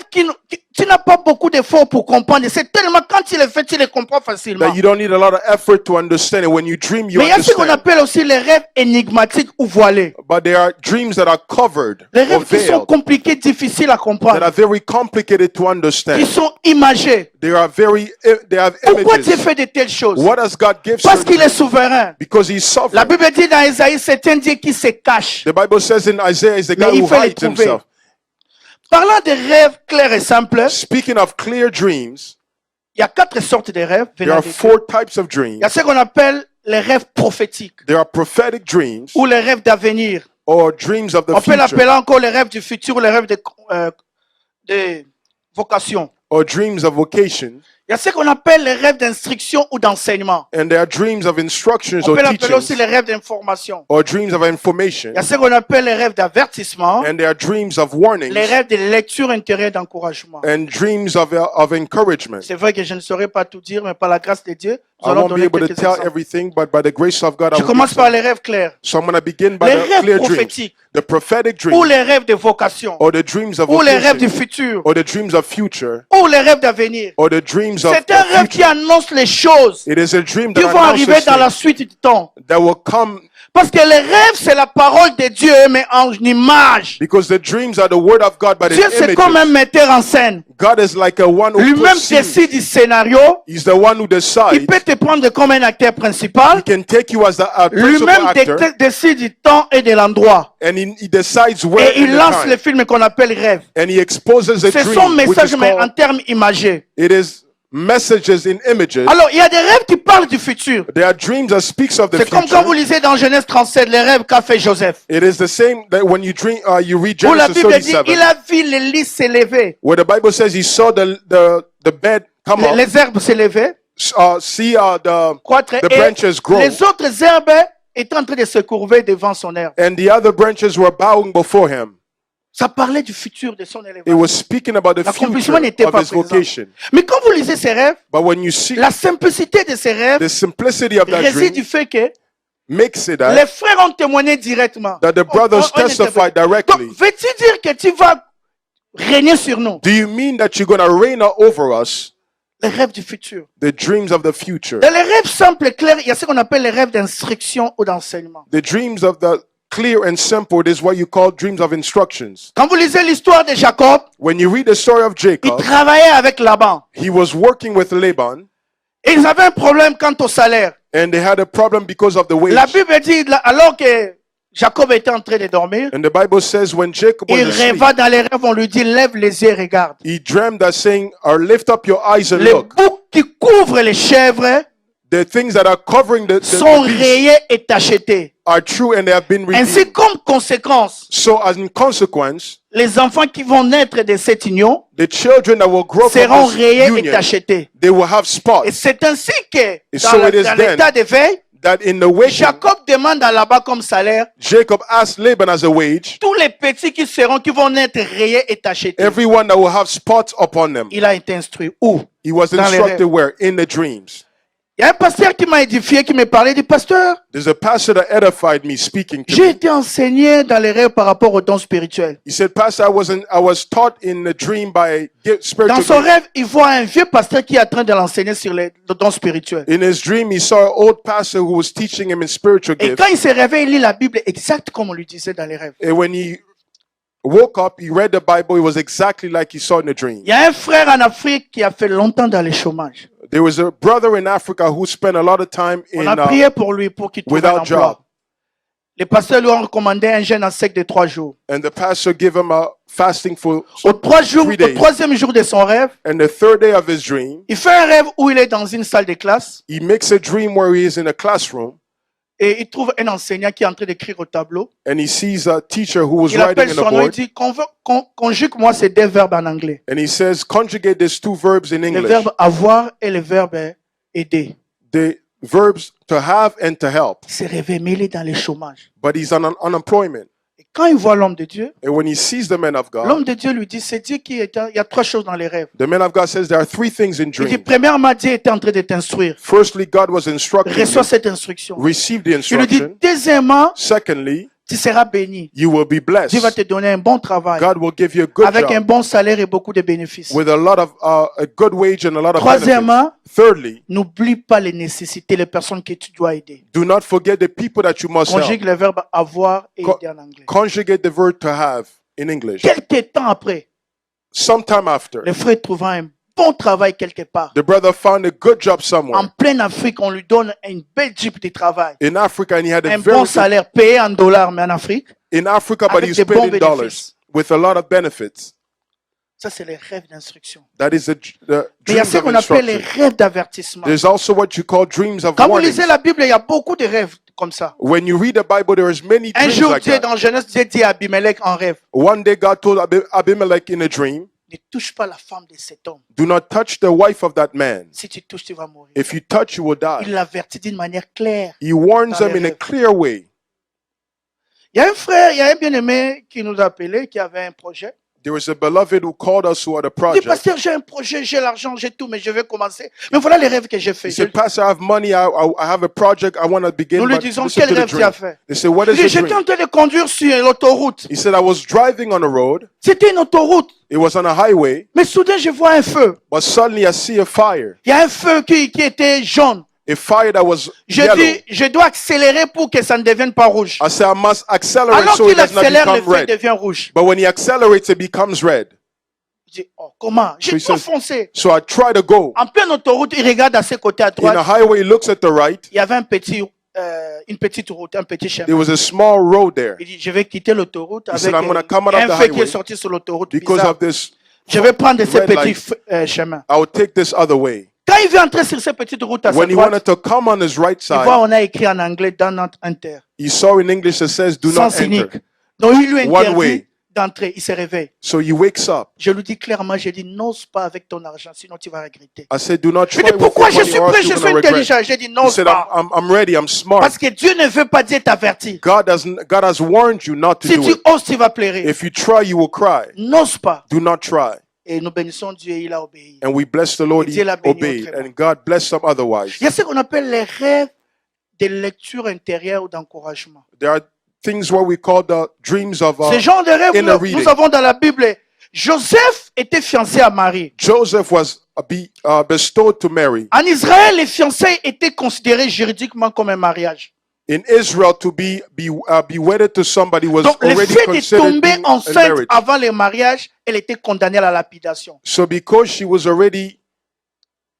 tu n'as pas beaucoup d'efforts pour comprendre. C'est tellement, quand tu les fais, tu les comprends facilement. That you don't need a lot of effort to understand it. When you dream, you Mais il y a ce qu'on understand. appelle aussi les rêves énigmatiques ou voilés. But there are dreams that are covered Les or rêves qui sont veiled, compliqués, difficiles à that comprendre. are very complicated to Qui understand. sont imagés. They have Pourquoi Dieu images. fait de telles choses? What does God give? Parce qu'il est certain- souverain. Because He's La sovereign. Bible dit dans Isaïe, c'est un Dieu qui se cache. The Bible says in Isaiah, is the Mais guy il who faut les hides trouver. himself. Parlant de rêves clairs et simples, Speaking of clear dreams, il y a 4 sortes de rêves. there venant are de Dieu. 4 types of Il dreams. y a ce qu'on appelle les rêves prophétiques There are prophetic dreams ou les rêves d'avenir. or dreams of the On peut future. l'appeler encore les rêves du futur ou les rêves de vocation. or dreams of vocation, Il y a ce qu'on appelle les rêves d'instruction ou d'enseignement. and there are dreams of instructions On or peut l'appeler aussi teachings, les rêves d'information. or dreams of information, Il y a ce qu'on appelle les rêves d'avertissement, and there are dreams of warnings, les rêves de lecture intérieure d'encouragement. and dreams of encouragement. C'est vrai que je ne saurais pas tout dire, mais par la grâce de Dieu, nous I allons won't be donner able to quelques tell exemples. everything, but by the grace of God, I Je will commence give par some. les rêves clairs, So I'm going to begin by les the rêves clear dreams, prophétiques, the prophetic ou dreams, les rêves de vocation, or the dreams of ou les rêves du vocation, futur, or the dreams of future, ou les rêves d'avenir. or the dreams of C'est un rêve qui future. annonce les choses It is a dream qui that vont arriver announces dans la things suite du temps. that will come, Parce que les rêves, c'est la parole de Dieu, mais en image. because the dreams are the word of God, but Dieu, in c'est comme un images. metteur en scène. God is like a one who Lui-même puts scenes. décide du scénario. He's the one who Il decides. peut te prendre comme un acteur principal. He can take you as the principal Lui-même actor, décide du temps et de l'endroit. and he decides where Et il in lance the le time, film qu'on appelle rêve. and he exposes the C'est son dream, which message, is mais en called, termes imagés. it is messages in images. Alors, il y a des rêves qui parlent du futur. There are dreams that speaks of the C'est comme quand vous future. lisez dans Genèse 37 les rêves qu'a fait Joseph. It is the same that when you dream, you read Où la Genesis Bible dit, 37, il a vu les lits s'élever, where the Bible says he saw the bed come up, les herbes s'élever, see croître, the et branches grow, les autres herbes étaient en train de se courber devant son herbe. and the other branches were bowing before him. Ça parlait du futur de son It élévation. was speaking about the L'accomplissement future n'était of pas his présent. vocation. Mais quand vous lisez ces rêves, But when you see la simplicité de ces rêves the simplicity of that réside du dream, fait que makes it that les frères ont témoigné directement. the brothers On testified interprète. directly. Donc, veux-tu dire que tu vas régner sur nous? Do you mean that you're going to reign over us Les rêves du futur. the dreams of the future? Dans les rêves simples et clairs, il y a ce qu'on appelle les rêves d'instruction ou d'enseignement. The dreams of the clear and simple, this is what you call dreams of instructions. Quand vous lisez l'histoire de Jacob, When you read the story of il Jacob, travaillait avec Laban. he was working with Laban, Et ils avaient un problème quant au salaire. and they had a problem because of the La wage. Bible dit, alors que Jacob était en train de dormir, And the Bible says when Jacob was il asleep, rêva dans les rêves, on lui dit, lève les yeux et regarde. he dreamed that saying, or lift up your eyes and Les look. boucs qui couvrent les chèvres The things that are covering the sont beast rayés et tachetés. are true and they have been Ainsi, redeemed. comme conséquence, So as in consequence, les enfants qui vont naître de cette union the children that will grow seront from this rayés et union, tachetés. they will have Et spots. c'est ainsi que, so dans it is dans then l'état d'éveil, That in the waking, Jacob demande à Laban comme salaire Jacob asked Laban as a wage, tous les petits qui vont être rayés et tachetés. everyone that will have spots upon them. Il a été instruit. Où? He was Dans les instructed rêves. where? In the dreams. Il y a un pasteur qui m'a édifié, qui me parlait du pasteur. There's a pastor that edified me speaking to J'ai me. été enseigné dans les rêves par rapport aux dons spirituels. He said, Pastor, I was taught in a dream by spiritual Dans son gifts. rêve, il voit un vieux pasteur qui est en train de l'enseigner sur les dons spirituels. In his dream, he saw an old pastor who was teaching him in spiritual Et gifts. quand il se réveille, il lit la Bible exact comme on lui disait dans les rêves. And when he woke up, he read the Bible. It was exactly like he saw in the dream. Il y a un frère en Afrique qui a fait longtemps dans le chômage. There was a brother in Africa who spent a lot of time On in a prié pour lui pour qu'il trouve un without emploi. job. Les pasteurs lui ont recommandé un jeûne en sec de 3 jours. And the pastor gave him a fasting for Au 3 days. troisième jour de son rêve, And the third day of his dream, il fait un rêve où il est dans une salle de classe he makes a dream where he is in a classroom et il trouve un enseignant qui est en train d'écrire au tableau. and he sees a teacher who was Il writing appelle in a son nom, il board dit conjugue-moi ces deux verbes en anglais. and he says, conjugate these two verbs in Le English. verbe avoir et le verbe aider. The verbs to have and to help. Il s'est réveillé, mais il est dans le chômage. But he's on unemployment. Et quand il voit l'homme de Dieu, And when he sees the man of God, l'homme de Dieu lui dit, c'est Dieu qui est. Il y a 3 choses dans les rêves. the man of God says there are 3 things in Il dit, dreams. premièrement, Dieu était en train de t'instruire. Firstly, God was instructing Reçois you, cette instruction. receive the Il lui dit, instruction. deuxièmement, Secondly, tu seras béni. you will be Dieu va blessed. te donner un bon travail God will give you a good avec un job bon salaire et beaucoup de bénéfices. with a lot of a good wage and a lot of benefits. Troisièmement, Thirdly, n'oublie pas les nécessités, les personnes que tu dois aider. do not forget the people that you must help. Conjugue le verbe avoir et Co- aider en anglais. Conjugate the verb to have in English. Quelques temps après, Sometime after, le frère trouva un bon travail quelque part. the brother found a good job En somewhere pleine Afrique, on lui donne une belle jeep de travail. in Africa, and he had a Un very bon good, salaire payé en dollars, mais en Afrique. in Africa, but avec he's des paid bons in bénéfices. dollars with a lot of benefits. Ça, c'est les rêves d'instruction. That is the Mais il y a dreams ce of qu'on appelle les instruction. rêves d'avertissement. There's also what you call dreams of Quand vous warnings. lisez la Bible, il y a beaucoup de rêves comme ça. When you read the Bible, there is many Un dreams jour, like Dieu, that. dans Genèse, Dieu dit à Abimelech en rêve, One day, God told Abimelech in a dream, Ne touche pas la femme de cet homme. Do not touch the wife of that man. Si tu touches, tu vas mourir. If you touch, you will Il die. l'avertit d'une manière claire. He warns Dans them les in a rêves. clear way. Il y a un frère, il y a un bien-aimé qui nous a appelé, qui avait un projet. There was a beloved who called us who had a Il dit, project. pasteur, j'ai un projet, j'ai l'argent, j'ai tout, mais je vais commencer. Mais voilà les rêves que j'ai He faits. said, Pastor, I have money. I have a project. I want to begin. Nous lui But disons, listen quel to the rêve tu as dream. fait? They said, what Il is dit, the j'étais en dream? train de conduire sur l'autoroute. He said, I was driving on the road. C'était une autoroute. It was on a highway. Mais soudain, je vois un feu. But suddenly I see a fire. Il y a un feu qui était jaune. A fire that was Je yellow. dis, je dois accélérer pour que ça ne devienne pas rouge. I said, I must accelerate Alors so it qu'il does not accélère, le become feu red. devient rouge. But when he accelerates, it becomes red. Je dis, oh, comment? J'ai So he trop says- foncé. So I try to go. En pleine autoroute, il regarde à ses côtés à In a droite. highway, he looks at the right. Il y avait une petite route, un petit chemin. There was a small road there. Il dit, je vais quitter l'autoroute He avec said, I'm gonna come out un of the feu qui est highway sorti sur l'autoroute. Because bizarre. of this, Je vais prendre ces red petits light. chemins. I will take this other way. Quand il veut entrer sur cette petite route à sa When he droite, wanted to come on his right il voit, side, on a écrit en anglais, do not enter. he saw in English that says, do Sans not cynique. enter. Donc il lui One interdit way. d'entrer. Il se réveille. So he wakes up. Je lui dis clairement, j'ai dit, n'ose pas avec ton argent, sinon tu vas regretter. I said, do not Il try dit, with pourquoi your je money suis or prêt, else je you're suis going to regret. intelligent. J'ai dit, He n'ose said, pas. I'm ready, I'm smart. Parce que Dieu ne veut pas dire t'avertir. God has warned you not to Si do tu it. oses, tu vas pleurer. If you try, you will cry. N'ose pas. Do not try. Et nous bénissons Dieu, il a obéi. And we bless the Lord, Et Dieu he l'a béni obeyed. autrement. And God blessed him otherwise. Il y a ce qu'on appelle les rêves de lecture intérieure ou d'encouragement. There are things what we call the dreams of Ce genre de rêve, inner reading. nous avons dans la Bible. Joseph était fiancé à Marie. Joseph was bestowed to Mary. En Israël, les fiançailles étaient considérés juridiquement comme un mariage. In Israel, to be wedded to somebody was Donc, le already fait de considered tomber being a enceinte marriage. avant le mariage, elle était condamnée à la lapidation. So because she was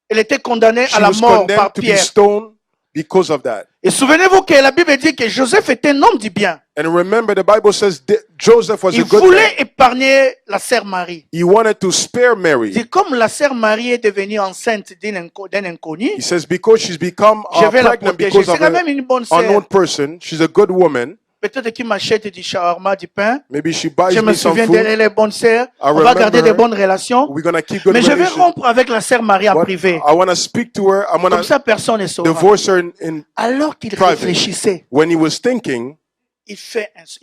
Elle était condamnée à la condemned mort par to be Pierre. stoned because of that. Et souvenez-vous que la Bible dit que Joseph était un homme du bien. And remember, the Bible says Joseph was Il a good man. voulait épargner la sœur Marie. He wanted to spare Il Mary. dit, comme la sœur Marie est devenue enceinte d'un inconnu, He says because she's become je vais la pregnant protéger. because C'est of quand même an une bonne sœur. unknown person. She's a good woman. Peut-être qu'il m'achète du shawarma, du pain. Maybe she buys Je me me some souviens d'elle, food. elle est bonne sœur. I On va remember garder de her. bonnes relations. We're gonna keep good Mais je vais relations. rompre avec la sœur Marie en But privé. I want to speak to her. I'm Comme gonna ça, personne ne saura. divorce her in Alors qu'il private. réfléchissait, When he was thinking, il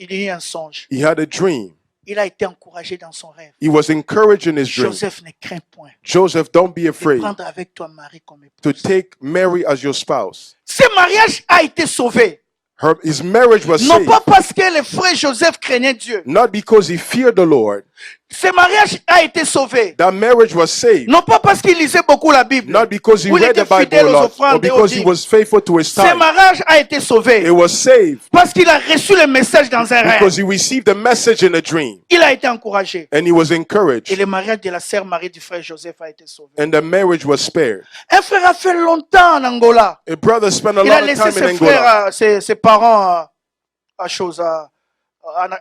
a eu un songe. he had a dream. Il a été encouragé dans son rêve. He was encouraged in his dream. Joseph ne craint point Joseph, don't be de afraid prendre avec toi Marie comme to épouse. take Mary as your spouse. Ce mariage a été sauvé. His marriage was Non saved, pas parce que le frère Joseph craignait Dieu. not because he feared the Lord. Ce mariage a été sauvé. That marriage was saved, Non pas parce qu'il lisait beaucoup la Bible. not because he Ou il read était the Bible fidèle a aux lot, or offrandes et aux because he dîmes. was faithful to his Ce time. mariage a été sauvé. It was saved Parce qu'il a reçu le message dans un rêve. because he received a message in a dream, Il a été encouragé. and he was Et encouraged, le mariage de la sœur Marie du frère Joseph a été sauvé. and the marriage was spared. Un frère a fait longtemps en Angola. A brother spent a Il a lot of laissé time in ses Angola, frères, ses parents à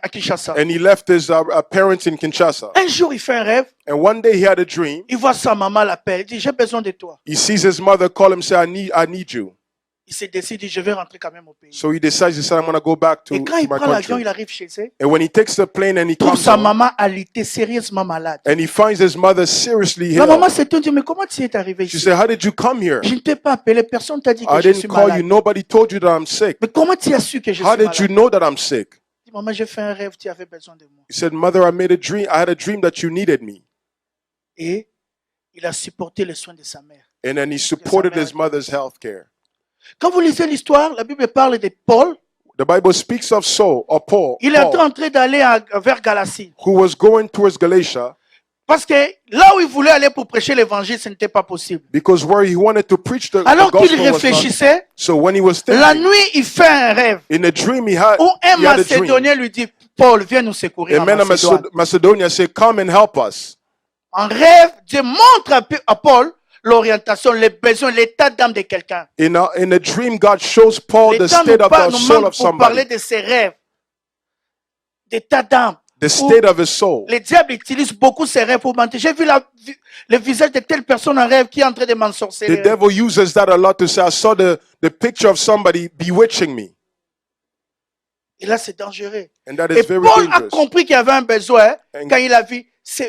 Kinshasa. and he left his parents in Kinshasa. Un jour, il fait un rêve. And one day he had a dream. Il voit sa maman l'appelle. Il dit, j'ai besoin de toi. He sees his mother call him, say, I need you. Il se décide, il dit, je vais rentrer quand même au pays. So he decides, he said, I'm going to go back to Et quand il my prend l'avion, country. il arrive chez eux. And when he takes the plane and he Il trouve comes sa home, maman alitée, sérieusement malade. and he finds his mother seriously La maman ill. s'est dit, mais comment tu es arrivé She ici? said, how did you come here? Je ne t'ai pas appelé, personne t'a dit que I je suis didn't call malade. you. Nobody told you that I'm sick. Mais comment tu as su que je How suis did you malade? know that I'm sick? Il dit, maman, j'ai fait un rêve, tu avais besoin de moi. He said, Mother, I made a dream. I had a dream that you needed me. Et il a supporté les soins de sa mère. And then he supported his mother's health care. Quand vous lisez l'histoire, la Bible parle de Paul. The Bible speaks of Saul, or Paul, Il est en train d'aller vers Galatie. who was going towards Galatia Parce que là où il voulait aller pour prêcher l'évangile, ce n'était pas possible. because where he wanted to preach the Alors qu'il gospel was not. réfléchissait, So when he was la thinking, nuit, il fait un rêve in a dream, he had où un a dream. Macédonien lui dit, Paul, viens nous secourir A en man of Macédoine. Macedonia said, come and help us. En rêve, Dieu montre à Paul l'orientation, les besoins, l'état d'âme de quelqu'un. In a dream, God shows Paul Le the temps state of the nous soul manque of pour parler somebody, de ses rêves, d'état d'âme. the state of his soul. Le diable utilise beaucoup ses rêves pour mentir. J'ai vu le visage de telle personne en rêve qui est en train de The m'ensorceler. devil uses that a lot to say, I saw the picture of somebody bewitching me. Et là, c'est dangereux. And that Et is very Paul a dangerous. compris qu'il y avait un besoin And- quand il a vu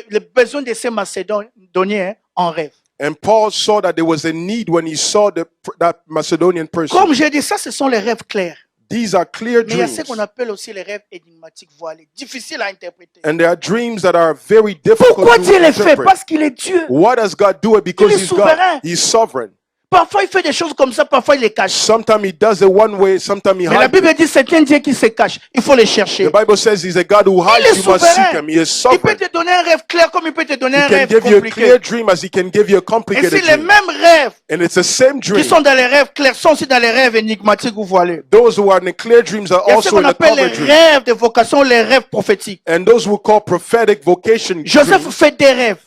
le besoin de ces Macédoniens en rêve. And Paul saw that there was a need when he saw that Macedonian person. Comme j'ai dit, ça, ce sont les rêves clairs. These are clear Mais il y a dreams. ce qu'on appelle aussi les rêves énigmatiques voilés, difficiles à interpréter. And there are dreams that are very difficult Pourquoi to Dieu les fait? interpret. Parce qu'il est Dieu. Why does God do it? Because Il est he's God. souverain. He's sovereign. Parfois, il fait des choses comme ça, parfois, il les cache. Sometimes he does it one way, sometimes he Mais la hides Bible it. dit c'est un Dieu qui se cache. Il faut le chercher. The Bible says he's a God who Il est hides. You must seek souverain. him. He is Il peut sovereign. te donner un rêve clair comme il peut te donner He un can rêve give you a compliqué. clear dream as he can give you a Et complicated si les dream. mêmes rêves And it's the same qui dream. sont dans les rêves clairs sont aussi dans les rêves énigmatiques ou voilés. Those who are in the clear dreams are Il y a ce also qu'on in the appelle les covered dreams. rêves de vocation, les rêves prophétiques. And those who call prophetic vocation Joseph dreams, fait des rêves.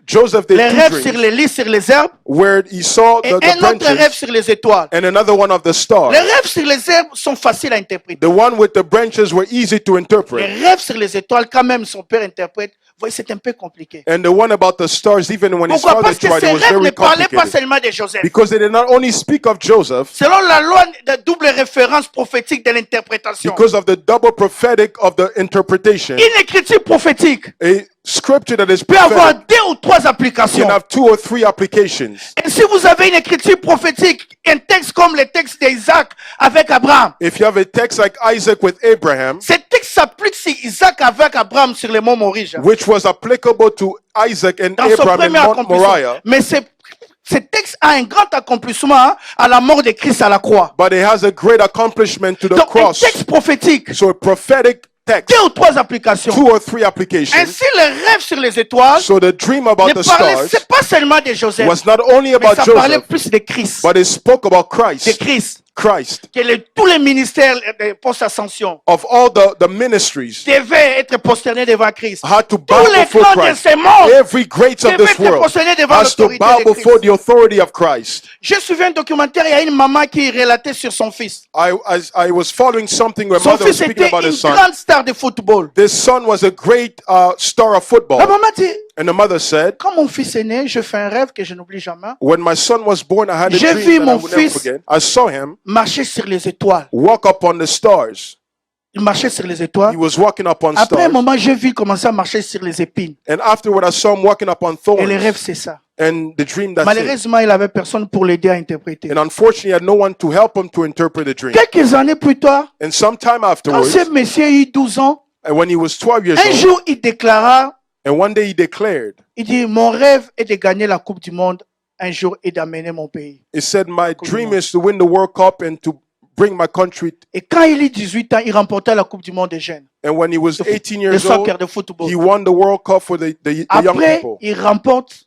Joseph did Les two rêves sur dreams les lits, sur les herbes, where he saw et the un autre rêve branches sur les étoiles. and another one of the stars. Les rêves sur les herbes sont faciles à interpréter. The one with the branches were easy to Les interpret. rêves sur les étoiles, quand même son père interprète, vous voyez, c'est un peu compliqué. And the one about the stars, even when his Pourquoi? father Parce que tried, ces it was rêves ne very parlaient pas complicated. seulement de Joseph. Because they did not only speak of Joseph, Selon la loi de double référence prophétique de l'interprétation, because of the double prophetic of the interpretation, une écriture prophétique a scripture that is peut avoir prophetic 2 ou 3 applications. can have 2 or 3 applications. Et si vous avez une écriture prophétique, un texte comme le texte d'Isaac avec Abraham, If you have a text like Isaac with Abraham, ce texte s'applique sur Isaac avec Abraham sur le mont Moriah. which was applicable to Isaac and Dans son Abraham premier in Mount accomplissement. Moriah, Mais ce texte a un grand accomplissement à la mort de Christ à la croix. but it has a great accomplishment to the Donc un cross. texte prophétique, So a prophetic text, 2 ou 3 applications. 2 or 3 applications. Ainsi, le rêve sur les étoiles So the dream about ne the parlait stars c'est pas seulement de Joseph, was not only mais about ça parlait Joseph, plus de Christ. but it spoke about De Christ. Christ. Christ. Que tous les ministères de post-ascension Of all the ministries devaient être prosternés devant Christ. had to bow Tous les before grands de Christ. ce monde Every great of devaient this être world prosternés devant has to l'autorité bow de before Christ. the authority of Christ. J'ai suivi un documentaire, il y a une maman qui relatait sur son fils. I was following something where Son mother was fils speaking était about une his son. grande star de football. This son was a great star of La football. maman dit, And the mother said, quand mon fils est né, je fais un rêve que je n'oublie jamais. when my son was born, I had a J'ai dream vu that I mon would never fils forget. I saw him Marcher sur les étoiles. walk upon the stars. Il marchait sur les He étoiles. was walking upon Après un stars. moment, j'ai vu commencer à marcher sur les épines. And afterward, I saw him walking upon Et les rêves, thorns. c'est ça. And the dream, that's it. Malheureusement, il avait personne pour l'aider à interpréter. And unfortunately, he had no one to help him to interpret the dream. Quelques années plus tard, And sometime quand afterwards, ce monsieur a eu 12 ans, and when he was 12 years un old, jour, il déclara, and one day he declared, il dit, mon rêve est de gagner la Coupe du Monde un jour et d'amener mon pays. he said, my dream is to win the World Cup and to bring my country. Et quand il eut 18 ans, il remporta la Coupe du Monde des jeunes. And when he was 18 De years soccer, old, de football. he won the World Cup for the young Après, people. il remporte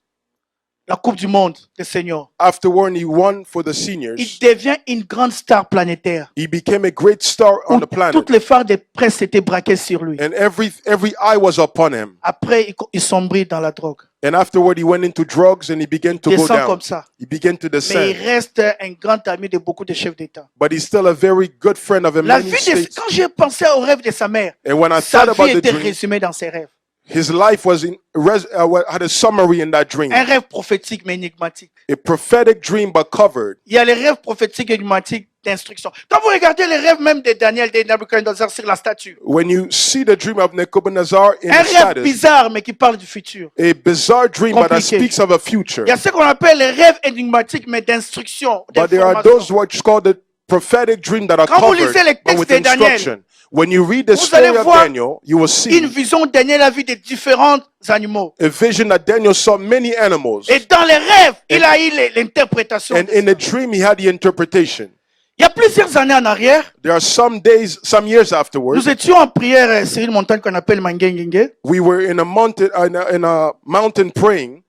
la Coupe du Monde des seniors. Afterward, he won for the Il seniors. devient une grande star planétaire. He became a great star on Où the planet. toutes les phares des presse étaient braquées sur lui. And every eye was upon him. Après, il sombrit dans la drogue. And afterward, he went into drugs and he began to Il go descend down. comme ça. He began to Mais il descend. reste un grand ami de beaucoup de chefs d'État. But he's still a very good friend of La many vie de, states. quand j'ai pensé au rêve de sa mère, And when I sa thought about vie the était dream, résumée dans ses rêves. his life was had a summary in that dream. Un rêve prophétique mais énigmatique. A prophetic dream, but covered. Il y a les rêves prophétiques énigmatiques d'instruction. Quand vous regardez les rêves même de Daniel, de Nabucodonosor sur la statue, When you see the dream of Nebuchadnezzar in un the rêve status, bizarre mais qui parle du futur. a bizarre dream, but that Compliqué. speaks of a future. Il y a ce qu'on appelle les rêves énigmatiques mais d'instruction. But there are those what is called the prophetic dream that are Quand vous covered, lisez les but textes with de Daniel, instruction. When you read the vous story allez of voir Daniel, you will see Une vision, Daniel a vu de différents animaux. a vision that Daniel saw many animals. Et dans les rêves, il a eu l'interprétation. And de in ça. the dream, he had the interpretation. Il y a plusieurs années en arrière, There are some days, some years afterwards, nous étions en prière sur une montagne qu'on appelle Mangenginge. we were in a mountain, in a mountain praying,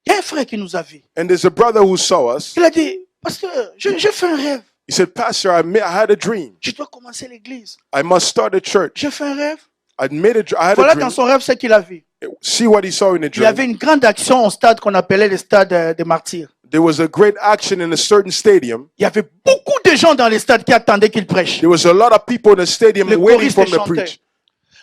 Il y a un frère qui nous a vus. and there's a brother who saw us. Il a dit, pasteur, j'ai fait un rêve. He said, Pastor, I had a dream. Je dois commencer l'église. I must start a church. J'ai fait un rêve. I had Voilà a dans dream. son rêve ce qu'il a vu. See what he saw in a Il y avait dream. une grande action au stade qu'on appelait le stade des martyrs. There was a great action in a certain stadium. Il y avait beaucoup de gens dans les stades qui attendaient qu'il prêche. There was a lot of people in the stadium Les waiting choristes for him to chantaient. preach.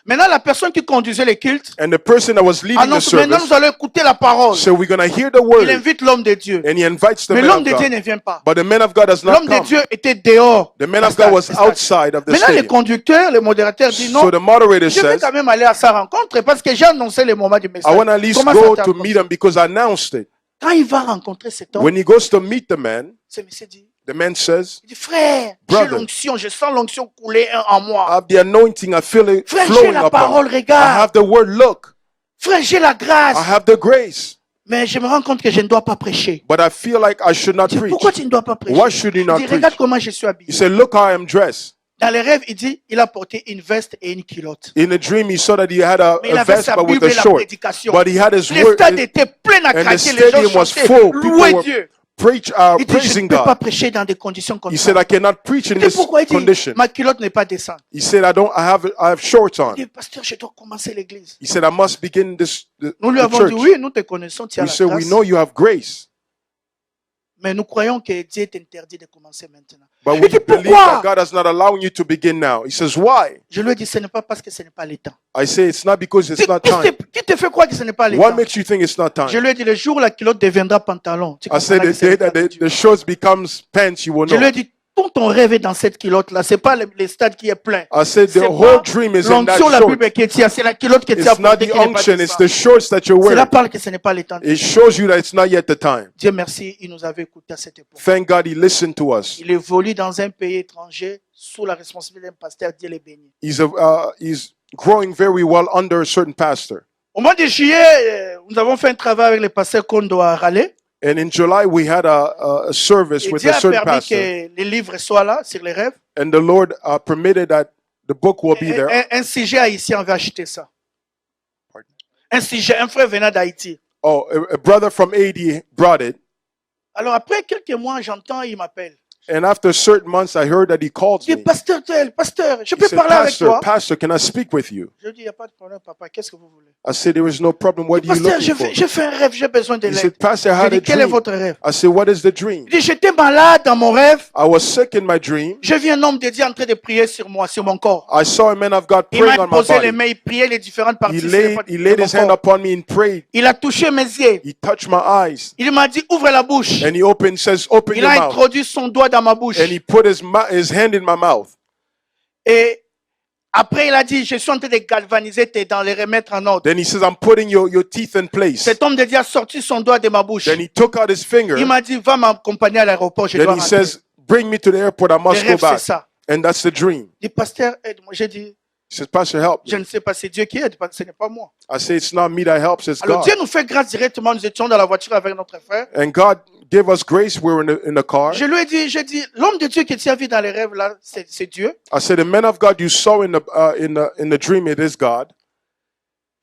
Maintenant, la personne qui conduisait les cultes And the person that was leading the annonce, maintenant service nous allons écouter la parole. said, we're going to hear the Il word. invite l'homme de Dieu. And he invites the Mais man l'homme of de Dieu God. ne vient pas. But the man of God does not L'homme de come. Dieu était dehors. The man of God was outside of the Maintenant, les stadium. conducteurs, les modérateurs disent non. So the moderator Je vais says, quand même aller à sa rencontre parce que j'ai annoncé le moment du I message. want to at least Comment go ça to t'annonce? meet him because I announced it. Quand il va rencontrer cet homme, When he goes to meet the man, ce monsieur dit, the man says, il dit, frère, j'ai Brother. l'onction, je sens l'onction couler en I moi. have the anointing, I feel it Frère, j'ai flowing la upon parole, me. I regarde. have the word, look. Frère, j'ai la grâce. I have the grace. Mais je me rends compte que je ne dois pas prêcher. But I feel like I should not Il dit, preach. pourquoi tu ne dois pas prêcher? Why should you Il not dit, preach? regarde comment je suis He habillé. said, look how I am dressed. Dans les rêves, il dit, il a porté une veste et une culotte. In a dream, he saw that he had Mais il a avait vest, sa but with Bible a et la short. prédication. But he had his Le word, stade était plein à and the craquer, les gens stadium was chantaient, full. People louez were Dieu. Il dit, je ne praising peux pas God. prêcher dans des conditions comme He ça. said, I cannot preach in Il dit, this pourquoi? Il dit, condition. ma culotte n'est pas descente. He said, I have shorts on. Il dit, pasteur, je dois commencer l'église. He said, I must begin the Nous lui avons dit, church. oui, nous te connaissons, tu as We la said, we grâce. know you have grace. Mais nous croyons que Dieu t'interdit de commencer maintenant. But Il we dit, believe pourquoi? that God is not allowing you to begin now. He says, why? Je lui ai dit, ce n'est pas parce que ce n'est pas le temps. I say, it's not because it's not time. Qui te fait croire que ce n'est pas le What temps? makes you think it's not Je time? lui ai dit, le jour où la culotte deviendra pantalon, tu I said, comprendras que the c'est day le that temps de Dieu. the shorts becomes pants, you will Je lui know. ai dit, tout ton rêve est dans cette culotte-là. C'est pas le stade qui est plein. I said, C'est the pas whole dream is in that l'onction, la short. Bible qui tient, c'est la culotte qui tient It's not the qui n'est pas unction, it's descente. the shorts that you're Cela wearing. parle que ce n'est pas le temps. It shows you that it's not yet the time. Dieu merci, il nous avait écouté à cette époque. Thank God he listened to us. Il évolue dans un pays étranger sous la responsabilité d'un pasteur. Dieu les bénit. He's growing very well under a certain pastor. Au mois de juillet, nous avons fait un travail avec le pasteur Kondo à Raleigh. And in July, we had a service Et with Dieu a a certain permis pastor. que les livres soient là, sur les rêves. And the Lord permitted that the book will be there. Un sujet haïtien avait acheté ça. Un sujet, un frère venant d'Haïti. Oh, a brother from AD brought it. Alors après quelques mois, j'entends, il m'appelle. And after certain months, I heard that he called Il dit, me. pasteur tel, pasteur, je He peux said, parler avec toi? Pastor, can I speak with you? Je dis, il n'y a pas de problème, papa, qu'est-ce que vous voulez? I said, there is no problem. What are you Pasteur, looking for? je fais un rêve, j'ai besoin de He l'aide. said, Pastor, I Je had a dis, quel est dream. votre rêve? I said, what is the dream? Il dit, j'étais malade dans mon rêve. I was sick in my dream. J'ai vu un homme de Dieu en train de prier sur moi, sur mon corps. I saw a man of God Il praying m'a on my posé les body. mains, il priait les différentes parties He sur les parties laid de his mon hand corps. upon me and prayed. Il a touché mes yeux. He touched my eyes. Il m'a dit, ouvre la bouche. And he says, open Il your a mouth. introduit son doigt dans ma bouche. And he put his hand in my mouth. Et après, il a dit, je suis en train de galvaniser tes dents, les remettre en ordre. Then he says, I'm putting your teeth in place. Cet homme de Dieu a sorti son doigt de ma bouche. Then he took out his finger. Il m'a dit, va m'accompagner à l'aéroport, je dois Then he rentrer. says, bring me to the airport. I Le must go rêve, c'est back. ça. And that's the dream. Il dit, pasteur, aide-moi. J'ai dit, He says, Pastor, help je me. ne sais pas, c'est Dieu qui aide, ce n'est pas moi. I say, it's not me that helps, it's Alors God. Dieu nous fait grâce directement, nous étions dans la voiture avec notre frère. And God gave us grace. We were in the car. Je lui ai dit, j'ai dit, l'homme de Dieu que tu as vu dans les rêves là, c'est Dieu. I said, the man of God you saw in the dream, it is God.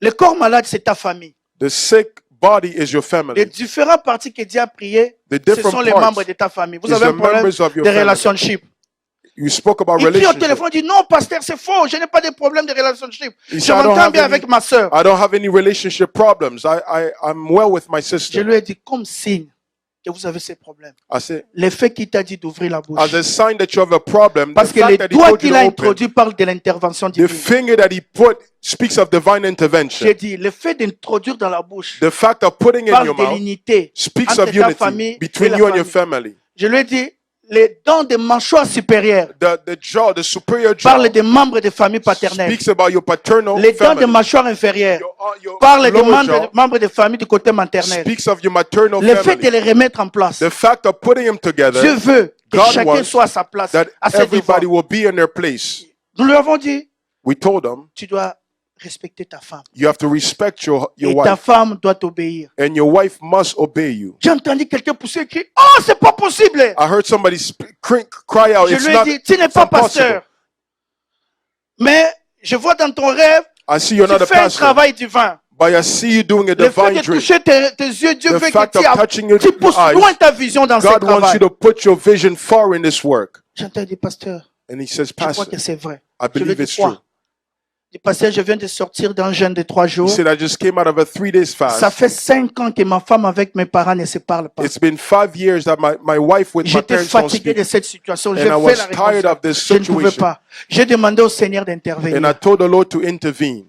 Le corps malade, c'est ta famille. The sick body is your Les family. différentes parties que Dieu a priées, The ce different sont les parts membres de ta famille. Vous is avez the un problème members of your de family. relationship. You spoke about Il crie au relationship. téléphone, il dit, non, pasteur, c'est faux, je n'ai pas de problème de relationship. He Je said, I don't m'entends have bien any- avec ma soeur. I don't have any relationship problems. I'm well with my Je sister. lui ai dit, comme signe que vous avez ces problèmes, I said, le fait qu'il t'a dit d'ouvrir la bouche. as a sign that you have a problem, Parce the que les fact that he doigts told you qu'il to a open, introduits parlent de l'intervention the divine. finger that he put speaks of divine intervention. J'ai dit, le fait d'introduire dans la bouche The fact of putting in parle your de mouth l'unité speaks entre of ta unity famille et between la you and your famille. family. Je lui ai dit, les dents des mâchoires supérieures The jaw, the superior jaw, parlent des membres de famille paternelle. speaks about your paternal Les dents des family. mâchoires inférieures Your parlent des lower jaw membres de famille du côté maternel. speaks of your maternal Le fait de family. les remettre en place. The fact of putting them Dieu together, veut que God chacun wants soit à sa place, that à ses devoirs. everybody will be in their place. Nous lui avons dit, We told them, tu dois respecter ta femme. you have to respect your Et ta wife, femme doit t'obéir. and your wife must obey you. J'ai entendu quelqu'un pousser et crier, oh, c'est pas possible. I heard somebody cry out, Je it's lui ai not dit, tu n'es it's pas impossible. pasteur. Mais je vois dans ton rêve, I see you're tu not a fais un pastor, travail divin. but I see you doing a Le fait divine de dream. toucher tes yeux, Dieu The veut fact que of touching your tu pousses eyes, loin ta vision dans ce God wants travail. you to put your vision far in this work. J'entends dire, pasteur, And he says, je crois Pastor, que c'est vrai. I Je lui believe dis it's quoi? true. dit, pasteur, je viens de sortir d'un jeûne de 3 He jours. said, I just came out of a 3 days Ça fast. fait 5 ans que ma femme avec mes parents ne se parlent pas. It's been 5 years that my wife with my J'étais parents don't fatigué speak. de cette situation. J'ai And I fait was la tired of this réconciliation. Je ne pouvais situation. pas. J'ai demandé au Seigneur And I d'intervenir. told the Lord to intervene.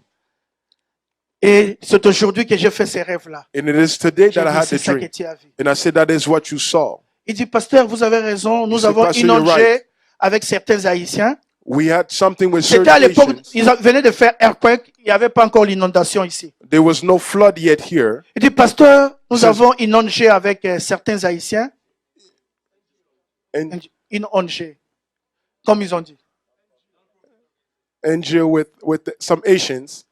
Et c'est aujourd'hui que j'ai fait ces rêves-là. And it is today J'ai that I dit, had c'est the ça que dream. tu as vu. And I said, that is what you saw. Il dit, pasteur, vous avez raison. Nous said, avons Pastor, you're inondé right. avec certains Haïtiens. We had something with C'était certain à l'époque, Haitians. ils venaient de faire earthquake. Il n'y avait pas encore l'inondation ici. There was no flood yet here. Il dit, pasteur, nous says- avons inondé avec certains Haïtiens. And Inondé. Comme ils ont dit. here with some Asians.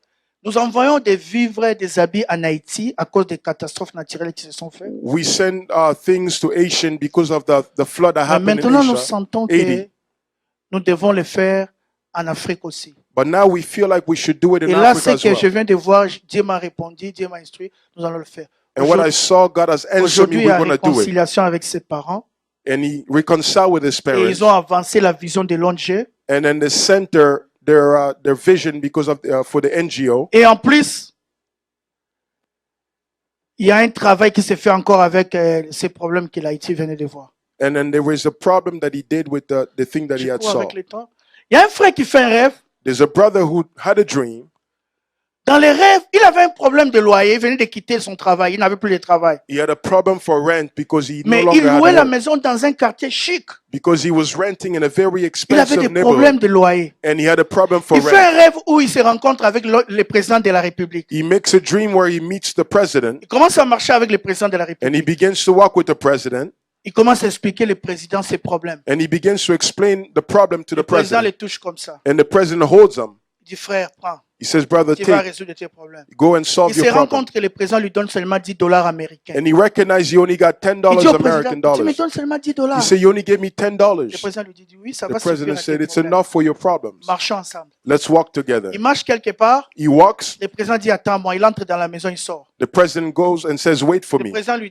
Nous envoyons des vivres et des habits en Haïti à cause des catastrophes naturelles qui se sont faites. We send things to Asian because of the flood that Mais happened in maintenant, nous Asia. sentons 80. que nous devons le faire en Afrique aussi. But now we feel like we should do it in Et là, Africa ce as que well. je viens de voir, Dieu m'a répondu, Dieu m'a instruit, nous allons le faire. And what I saw, God has answered Aujourd'hui, me, il y we're a going to do it. réconciliation avec ses parents. And he reconciled with his Et parents. ils ont avancé la vision de l'ONG. And then they center their vision because of for the NGO. Et en plus, il y a un travail qui se fait encore avec ces problèmes que l'Haïti venait de voir. And then there was a problem that he did with the thing that he Je had cours saw. avec le temps. Il y a un frère qui fait un rêve. There's a brother who had a dream. Dans les rêves, il avait un problème de loyer. Il venait de quitter son travail. Il n'avait plus de travail. He had a problem for rent because he no Mais longer il louait had la work. maison dans un quartier chic. Because he was renting in a very Il avait expensive des neighborhood. problèmes de loyer. And he had a problem for Il fait rent. un rêve où il se rencontre avec le président de la République. He makes a dream where he meets the president Il commence à marcher avec le président de la and République. he begins to walk with the president Il commence à expliquer au président ses problèmes. and he begins to explain the problem to Le the président president. les touche comme ça. And the president holds him. Il dit, frère, prends. He says, brother, Tu vas take, résoudre tes problèmes. go and solve Il se your rend problem. compte que le président lui donne seulement $10 américains. And he recognized he only got $10 Il dit au American président, tu me dollars. donnes seulement He $10. said, you only gave me Le $10. président lui dit, oui, ça The va suffire president à said, tes it's problèmes. enough for your problems. Marchons ensemble. Let's walk together. Il marche quelque part. He walks. Le président dit, attends-moi. Il entre dans la maison, il sort. The president goes and says, wait for Le me. président lui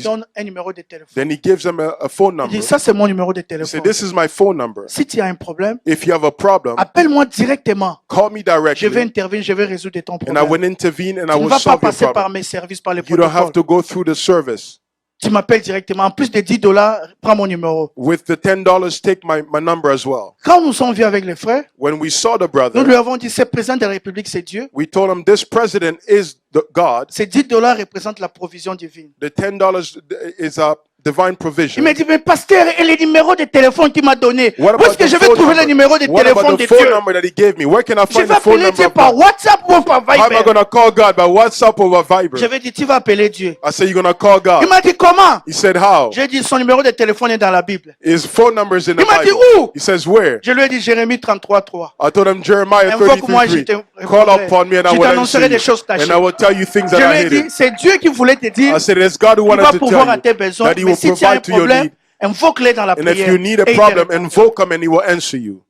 donne un numéro de téléphone. Then he gives him a phone Il number. dit, ça c'est mon numéro de He téléphone. said, this is my phone number. Si tu as un problème, If you have a problem, appelle-moi directement. call me Je vais directly intervenir, je vais résoudre ton and I problème. will intervene and I Tu ne will vas pas solve your passer par problem. mes services, par les You don't have protocoles. to go through the service. Tu m'appelles directement. En plus de $10, prends mon numéro. With the $10, take my number as well. Quand nous sommes venus avec les frères, When we saw the nous brother, lui avons dit, ce président de la République, c'est Dieu. we told him this president is the God. Ces $10 représentent la provision divine. The $10 is a divine Il provision. m'a dit, mais pasteur, et les numéros de téléphone qu'il m'a donné, où What est-ce about que the je vais phone trouver le number? numéro de What téléphone about de the phone Dieu? number that he gave me? Where can I Je find vais the phone appeler number Dieu of par God? WhatsApp ou par How am I Viber. going to call God? By WhatsApp or by Viber? Je vais dire, tu vas appeler Dieu. I said, you're going to call Il God. m'a dit, comment? He said, how? J'ai dit, son numéro de téléphone est dans la Bible. His phone number is in the Il m'a dit, Bible. où? He says, where? Je lui ai dit, Jérémie 33:3. I told him, Jeremiah Invoque-moi, je 33:3. te Call répondrai. upon me and I Je will t'annoncerai answer des choses you. cachées. And I will tell you things Je that lui are ai dit, hidden. c'est Dieu qui voulait te dire, I said, it's God who il wanted va to pourvoir tell à you tes besoins. that he Mais will si tu as un provide to your problème, need. invoque-le dans la And if prière. you need a Et il te problem, répondra. invoke him and he will answer you.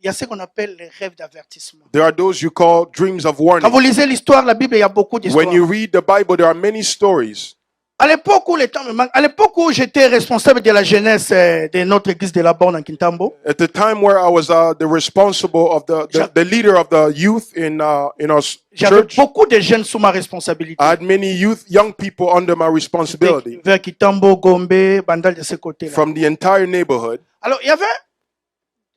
Il y a ce qu'on appelle les rêves d'avertissement. There are those you call dreams of Quand warning. vous lisez l'histoire, la Bible, il y a beaucoup d'histoires. When you read the Bible, there are many stories. À l'époque où le temps me manque, à l'époque où j'étais responsable de la jeunesse de notre église de la Borne en Kintambo, At the time where I was the responsible of the leader of the youth in our j'avais church, beaucoup de jeunes sous ma responsabilité. I had many young people under my responsibility Vers Kitambo, Gombe, Bandal de ce côté-là. from the entire neighborhood. Alors, il y avait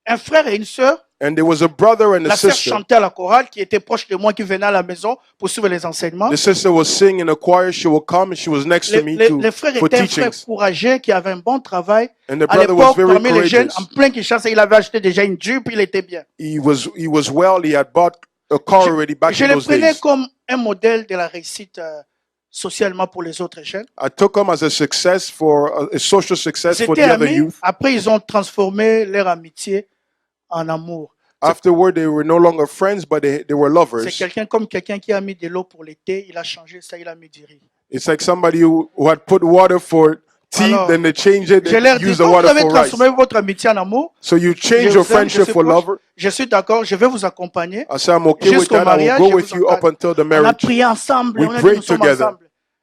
un frère et une sœur. And there was a brother and a La sœur sister. chantait à la chorale qui était proche de moi, qui venait à la maison pour suivre les enseignements. The sister was singing in a choir. She would come and she was next to me Le frère for était un frère teachings. courageux qui avait un bon travail. And the À brother was l'époque, very parmi les jeunes, courageous. en plein Kinshasa, il avait acheté déjà une Jeep, il était bien. He was well. He had bought a car already back Je in le those prenais days. comme un modèle de la réussite socialement pour les autres jeunes. I took him as a success for a social success for C'était the other amis. youth. Après, ils ont transformé leur amitié en amour. Afterward, they were no longer friends, but they were C'est lovers. quelqu'un qui a mis de l'eau pour l'été, il a changé ça, il a mis du riz. It's like somebody who had put water for tea, Alors, then they changed it Je leur and dis, used the quand vous water avez for rice. transformé votre amitié en amour, So you je change vous your aime, je friendship suis for proche, lover. je suis d'accord, je vais vous accompagner. I said, I'm okay with Jusqu'au that. I mariage, will je go with vous you up accompagne. until the On a marriage. prié ensemble, We on a dit, prayed nous sommes together. ensemble.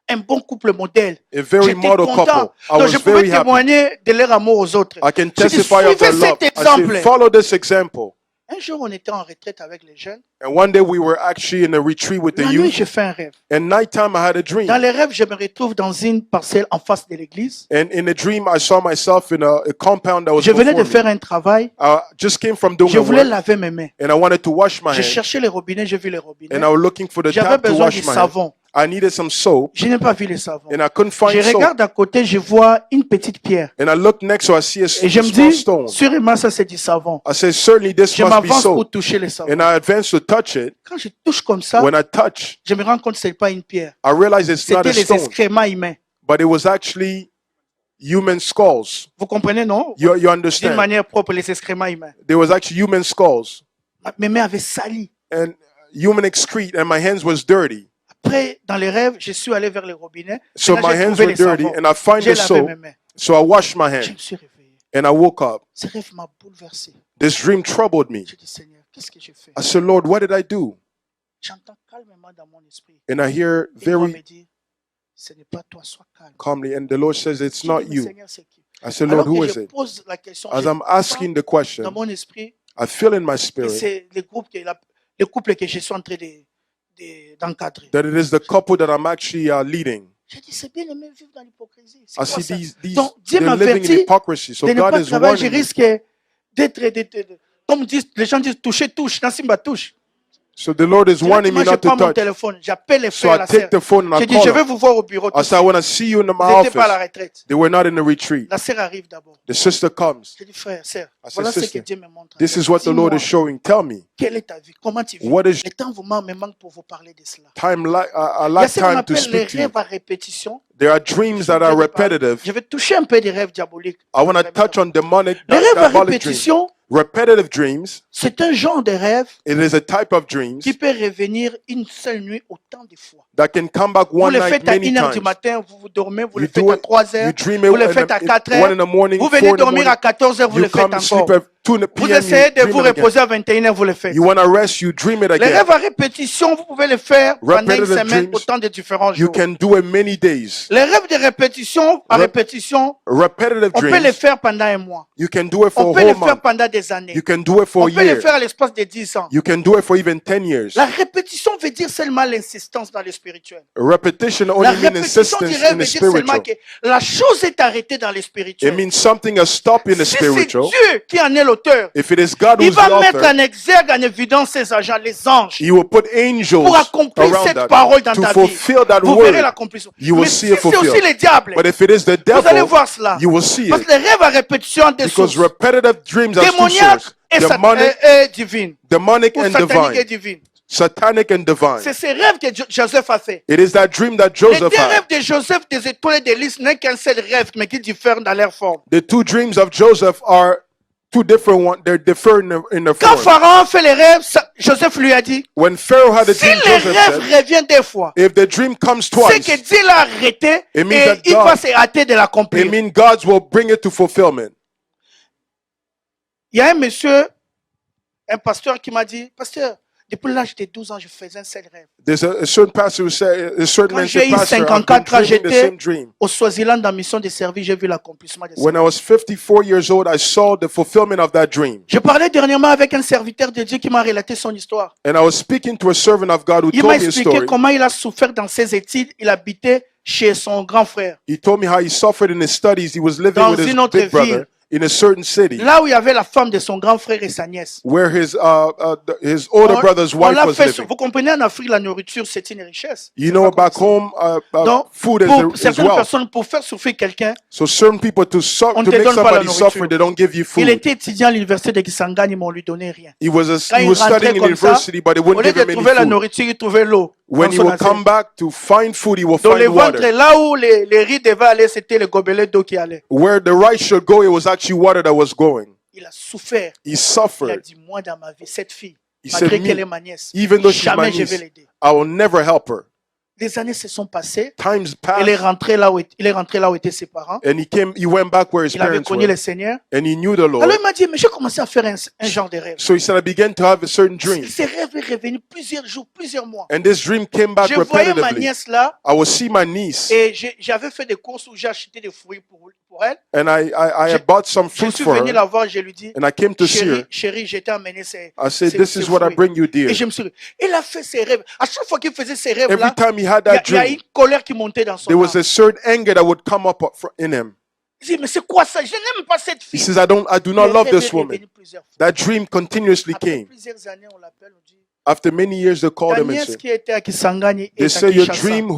Un bon couple modèle. A very J'étais model content. couple. I Donc was je pouvais very happy. témoigner de leur amour aux autres. I can Je dis, testify of suivez their love. cet I exemple. said, follow this example. Un jour, on était en retraite avec les jeunes. And one day we were actually in a retreat with the La nuit, youth. j'ai fait un rêve. And nighttime, I had a dream. Dans les rêves, je me retrouve dans une parcelle en face de l'église. And in a dream, I saw myself in a compound that was Je venais de before faire me. un travail. I just came from doing Je a voulais work, laver mes mains. and I wanted to wash my J'ai hands. cherché les robinets, j'ai vu les robinets. And I was looking for the J'avais tap to besoin wash du my hands. savon. I needed some soap, Je n'ai pas vu le savon. and I couldn't Je find soap. regarde à côté, je vois une petite pierre. And I looked next, so I see a Et je me small dis, stone. sûrement ça c'est du savon. I said, certainly this Je must be m'avance pour soap. toucher le savon. And I advanced to touch it. Quand je touche comme ça, When I touch, je me rends compte que ce n'est pas une pierre. I realized it's not C'était a les stone, excréments humains. but it was actually human skulls. Vous comprenez, non? You D'une understand? manière propre, les excréments humains. There was actually human skulls Mes mains avaient sali. and human excrete, and my hands was dirty. Après, dans les rêves, je suis allé vers les robinets. So Et là, my j'ai hands trouvé were les dirty, savons. and I find J'ai the lavé soap. mes mains. So I washed my Je hands, me suis réveillé. and I woke up. Ce rêve m'a bouleversé. This dream troubled me. J'ai dit, Seigneur, qu'est-ce que j'ai fait? I said, Lord, what did I do? J'entends calmement dans mon esprit. And I hear Et il me very dit, ce n'est pas toi, sois calme. calmly, and the Lord says, it's J'ai not dit, mais you. Seigneur, c'est qui? I said, Alors Lord, who que is je it? pose la question, As je I'm asking the sens question, dans mon esprit, I feel in my que spirit c'est le couple que je suis en train d'encadrer. that it is the couple that I'm actually leading. J'ai dit, c'est bien aimé vivre dans l'hypocrisie. I C'est quoi see ça? these Donc, Dieu they're living in m'avertit hypocrisy. So de ne God pas is travailler, je warning me. risque comme disent, les gens disent, touche, Nassimba touche. So the Lord is warning me Directement, je not to prends mon touch. téléphone, j'appelle les So frères, I la sœur. take the phone and I J'ai dit, call je vais her. vous voir au bureau. I said, I want to see you in my Ils n'étaient pas à la office. retraite. They were not in the retreat. La sœur arrive d'abord. The sister comes. J'ai dit, frère, sœur, I said, voilà ce que sister, Dieu me montre. this is what the Lord is showing. Tell me, Quelle est ta vie? Comment tu vis? what is Le temps vraiment me manque pour vous parler de cela. time like I Il y a like ce qu'on time to appelle les speak to you. rêves à répétition. There are dreams that are repetitive. Je vais toucher un peu des rêves diaboliques. I want to touch on demonic, Les rêves à diabolic dreams. répétition, Repetitive dreams. c'est un genre de rêve It is a type of dreams qui peut revenir une seule nuit autant de fois. that can come back Vous one le night faites à many 1h du times. matin, vous dormez, vous You le faites do à it, 3h, you dream vous le it faites à 4h, 1 in the morning, vous 4 venez in the dormir à morning. 14h, vous You le faites come sleep encore. at 2 Vous p.m. essayez You de vous dream it again. reposer à 21h, vous le faites. You want to rest, you dream it Les again. rêves à répétition, vous pouvez le faire pendant une Repetitive semaine, dreams, autant de différents You jours. can do it many days. Les rêves de répétition à répétition, Repetitive on peut les dreams, faire pendant un mois. you can do it for On a peut les whole faire month. pendant des années. You can do it for On a peut les year. faire à l'espace de 10 ans. You can do it for even 10 years. La répétition veut dire seulement l'insistance dans le spirituel. Repetition La only means répétition du insistence rêve in veut the dire seulement spiritual. que la chose est arrêtée dans le It spirituel. means something has stopped in the Si c'est spiritual. Dieu qui en est l'auteur, If it is God il who's va the mettre author, en exergue, en évidence ses agents, les anges, He will put angels pour accomplir around cette that parole dans to ta vie. fulfill that Vous verrez word. l'accomplissement. You will Mais see si it c'est aussi fulfilled. les diables, But if it is the vous allez devil, voir cela. you will see Parce it. que les rêves à répétition ont des Because sources repetitive dreams are two démoniaques sources. et divines. Demonic Ou and sataniques et divine. divines. Satanic and divine. C'est ces rêves que Joseph a fait. It is that dream that Les Joseph deux rêves had. de Joseph des étoiles et des lys n'est qu'un seul rêve, mais qui diffèrent dans leur forme. The two dreams of Joseph are two different ones. They're different in the Quand form. Pharaon fait les rêves, Joseph lui a dit, When Pharaoh had a si dream, les Joseph rêves said, reviennent des fois, if the dream comes c'est twice, que Dieu l'a arrêté It means et that il God- va se hâter de it l'accomplir. means God will bring it to fulfillment. Il y a un monsieur, un pasteur qui m'a dit, pasteur, depuis l'âge de 12 ans, je faisais un seul rêve. There's a certain pastor who said, a certain Quand man j'ai said, eu Pastor, I've been 54 ans, dreaming the j'étais same dream. au Swaziland en mission de service, j'ai vu l'accomplissement de ça. When I was 54 years old, I saw the fulfillment of that dream. Je parlais dernièrement avec un serviteur de Dieu qui m'a relaté son histoire. And I was speaking to a servant of God who Il m'a told me a expliqué story. comment il a souffert dans ses études. Il habitait chez son grand frère. He told me how he suffered in his studies. He was living Dans with his une autre big brother ville. in a certain city Là où il y avait la femme de son grand frère et sa nièce. where his older brother's On wife l'a was fait, living. vous comprenez, en Afrique, la nourriture, c'est une richesse. You C'est know, pas back comme ça. home, Donc, food pour is certaines wealth. personnes, pour faire souffrir quelqu'un, So certain people, to on te make donne pas la somebody nourriture. suffer, they don't give you il food. était étudiant à l'université de Kisangani, mais on lui donnait rien. He Quand was il studying rentrait in comme ça, university, but they au wouldn't lieu give de him trouver any la food. nourriture, il trouvait l'eau. When dans he son will assiette. come back to find food, he will Dans le find ventre, water. là où les riz devaient aller, c'était le gobelet d'eau qui allait. Where the rice should go, it was actually water that was going. Il a souffert. He Il a suffered. dit, moi dans ma vie, cette fille, He malgré said, qu'elle est me, ma nièce, even though she's my jamais je vais niece, l'aider. I will never help her. Les années se sont passées. Times Il est passed, rentré là où étaient ses parents. and he went back where his Il avait parents connu were, le Seigneur. and he knew the Lord. Alors il m'a dit, mais j'ai commencé à faire un genre de rêve. So he said, I began to have a certain dream. Ces rêves est revenu plusieurs jours, plusieurs mois. And this dream came back Je voyais ma repetitively. nièce là I would see my niece, et j'avais fait des courses où j'ai acheté des fruits pour pour elle. and I Je- had bought some Je fruit suis for venu her, la voir, je lui dis, and I came to see her. chérie, j'ai t'ai amené ces, I said, ces, this ces is what I fruits. bring you, dear. Et je me suis dit, il a fait ses rêves. À chaque fois qu'il faisait ses rêves Every là, time he had il y, that il y a dream, une colère qui montait dans son there was âme. a certain anger that would come up in him. Il dit, mais c'est quoi ça? Je n'aime pas cette He fille. says, I do Le not love rêve this est woman. revenu plusieurs fois. That dream continuously Après came. plusieurs années, on l'appelle, on dit, After many years, they called ta him and nièce said, qui était à Kisangani they est à say your Kinshasa. dream,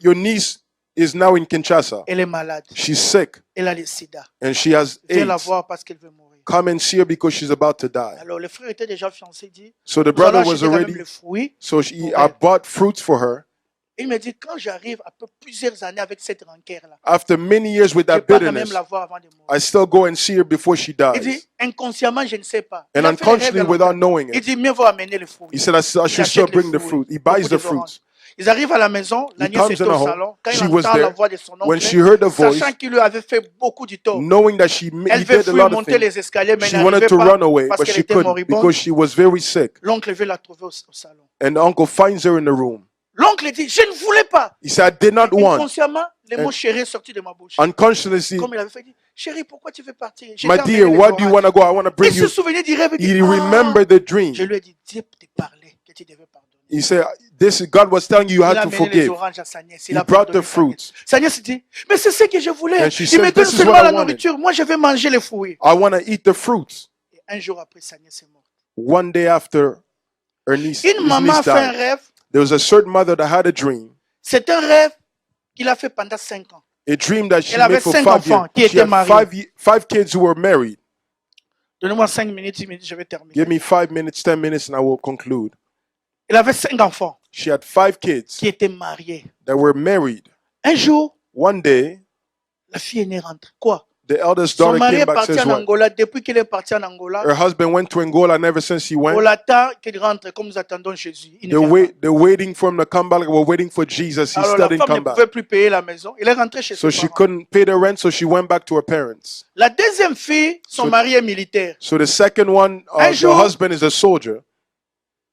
your niece is now in Kinshasa. Elle est malade. She's sick Elle a le sida. and she has Viens la AIDS. voir parce qu'elle veut mourir. Come and see her because she's about to die. Alors, le frère était déjà fiancé, il dit, So the nous allons brother was acheter quand même already, le fruit. so I bought fruits for her. Il me dit, quand j'arrive après plusieurs années avec cette rancœur-là, After many years with je that peux quand même bitterness, la voir avant de mourir. I still go and see her before she Il dies. dit, inconsciemment, je ne sais pas. And Il a fait le rêve unconsciously, il y a without longtemps. knowing Il it, dit, mieux vaut amener le fruit. he said, I should achète still les bring the fruits, fruit. He buys beaucoup the de fruits. oranges. Ils arrivent à la maison, la He nièce comes était in the au home. salon. Quand She il was entend la there. voix de son When oncle, she heard the voice, sachant qu'il lui avait fait beaucoup du tort, knowing that he elle veut did a fuir, lot of monter things, les escaliers, mais she elle wanted n'arrivait to pas run away, parce but qu'elle she était couldn't moribonde. because she was very sick. L'oncle veut la trouver au salon. And the uncle finds her in the room. L'oncle dit, je ne voulais pas. He said, I did not want. Inconsciemment, les mots And- chéri est sorti de ma bouche. Unconsciously, Comme il avait fait, il dit, chérie, pourquoi tu veux partir? Je my t'ai dear, emmené les why do you oranges. want to go? I want to bring Il you. se souvenait du rêve. Il dit, He remembered the dream. Je lui ai dit, Dieu te parlait que tu devais pardonner. He said, God was telling you you Il had a to amené les forgive. oranges à sa nièce. He Il a brought pardonné the sa nièce. fruits. Sa nièce dit, mais c'est ce que je voulais. And she Il said, me donne this is seulement what I la wanted. nourriture. Moi, je vais manger les fruits. I want to eat the fruits. Et un jour après, sa nièce est morte. One day after her niece, his Une maman a niece fait un died, rêve. there was a certain mother that had a dream. C'est un rêve qu'il a fait pendant 5 ans. A dream that she Elle avait made for 5 5 enfants years. qui She étaient had mariés. five kids who were married. Donnez-moi 5 minutes, 10 minutes, je vais terminer. Give me 5 minutes, 10 minutes, and I will conclude. Elle avait 5 enfants She had 5 kids qui étaient mariés. that were married. Un jour, One day, la fille est née rentrée. Quoi? the eldest Son daughter mari came est back, parti says en what? Angola. Depuis qu'il est parti en Angola, Her husband went to Angola, and ever since he on went, l'attend qu'il rentre comme nous attendons Jésus. Il ne they're, vient pas. they're waiting for him to come back. Like we're waiting for Jesus. He Alors still la didn't femme ne come back. pouvait plus payer la maison. Il est rentré chez So ses she parents. couldn't pay the rent, so she went back to her parents. La deuxième fille, son So- mari est militaire. So the second one, Un the jour- husband is a soldier,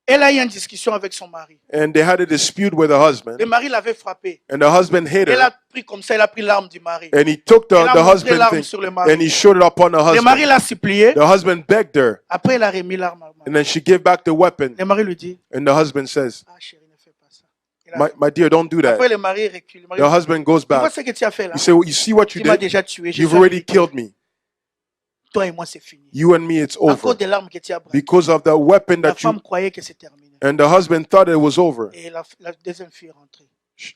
Elle a eu une discussion avec son mari. and they had a dispute with her husband, Le mari l'avait frappé. and the husband hit Elle her, a pris comme ça, elle a pris l'arme du mari. and he took Elle a the montré husband l'arme thing, sur le mari. and he showed it upon her Le mari husband. l'a supplié. The husband begged her, Après, elle a remis l'arme au mari. and then she gave back the weapon, Le mari lui dit, and the husband says, ah chérie, ne fais pas ça. Elle a- my dear, don't do Après, that. le mari recule. Le mari The dit, husband goes tu vois back. ce que tu as fait là? He said, well, you see what you Tu m'as did? déjà tué. Je You've suis already américain. killed me. Toi et moi, c'est fini. You and me, it's À cause over. de l'arme que tu as braquée. Because of the weapon La that femme you, croyait que c'est terminé. and the husband thought it was over. Et la deuxième fille est rentrée.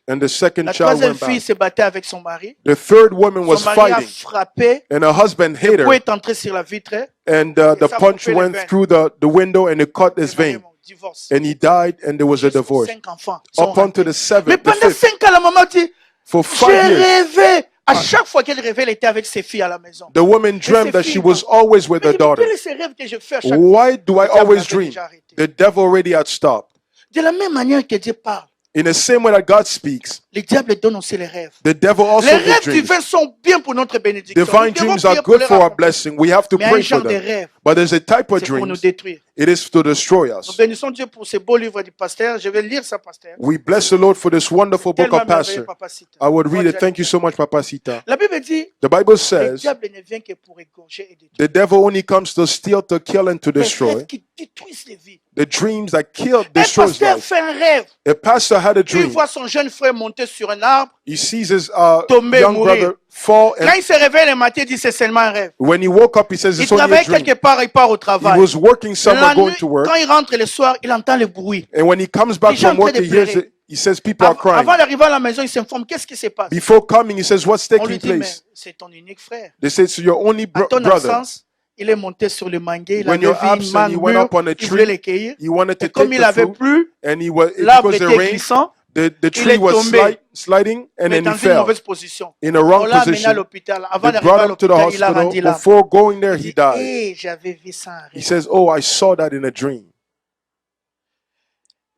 And the second La child troisième went fille back. se battait avec son mari. The third woman was Son mari a fighting, frappé. and her husband hit Le coup her, est entré sur la vitre. and Et the ça a punch coupé les went veines. through the window, and it cut his Le mari vein, est mort. Divorce. and he died, and there was a divorce. 5 enfants. sont Up onto rentrés. the seventh, Mais the pendant fifth, 5 ans, la maman dit, for j'ai 5 years, rêvé. À chaque fois qu'elle rêvait, elle était avec ses filles à la maison. the woman dreamt that she was always with Mais her je me daughter. rappelle ces rêves que je fais à chaque fois. Why do I Le diable always avait dream? déjà arrêté. The devil already had stopped. De la même manière que Dieu parle, In the same way that God speaks, le diable donne aussi les rêves. the devil also Les gives rêves dreams. divins sont bien pour notre bénédiction. Divine Nous devons dreams prier are pour good les for our rencontrer. blessing. We have to Mais un pray for genre de them. rêve, But there's a type of c'est pour nous dream. détruire. It is to destroy Nous us. bénissons Dieu pour ce beau livre du pasteur. Je vais lire ça, pasteur. We bless the Lord for this wonderful book Tellement of merveilleux, Pastor. Papa Sita. I would read it. Moi, Thank you so much, Papa Sita. La Bible dit, The Bible le says diable ne vient que pour égorger et détruire. the devil only comes to steal, to kill, and to Les destroy. rêves qui détruisent les vies. The dreams that kill, Un destroys pasteur life. fait un rêve. A pastor had a Il dream. voit son jeune frère monter sur un arbre. He sees his Tomber, young mourir. brother fall, Quand and il se réveille le matin, il dit c'est seulement un rêve. when he woke up, he says Il it's only a travaille dream. quelque part, il part au He travail. was working somewhere, La going nuit, to work, quand il rentre le soir, il entend le bruit. and when he comes back Les gens from work, en train he de hears pleurer. it. He says people are crying. Avant d'arriver à la maison, il s'informe qu'est-ce qui se passe. Before coming, he says, what's On lui taking dit, mais place? c'est ton unique frère. They say, it's your only À ton brother. absence, il est monté sur le manguier, il When avait you're vu une absent, mangue he went mûre, up on a il voulait tree. les cueillir. He wanted to Et comme take il the avait fruit, plu, and l'arbre because the était rain, glissant, the il tree est was tombé, sliding, and mais then dans he une fell mauvaise position. in a On wrong l'a amené à position. l'hôpital. Avant They d'arriver à brought him to the l'hôpital, il a hospital. rendu l'âme. Before going there, Il he dit, died. hey, j'avais vu ça en He rêve. says, oh, I saw that in a dream.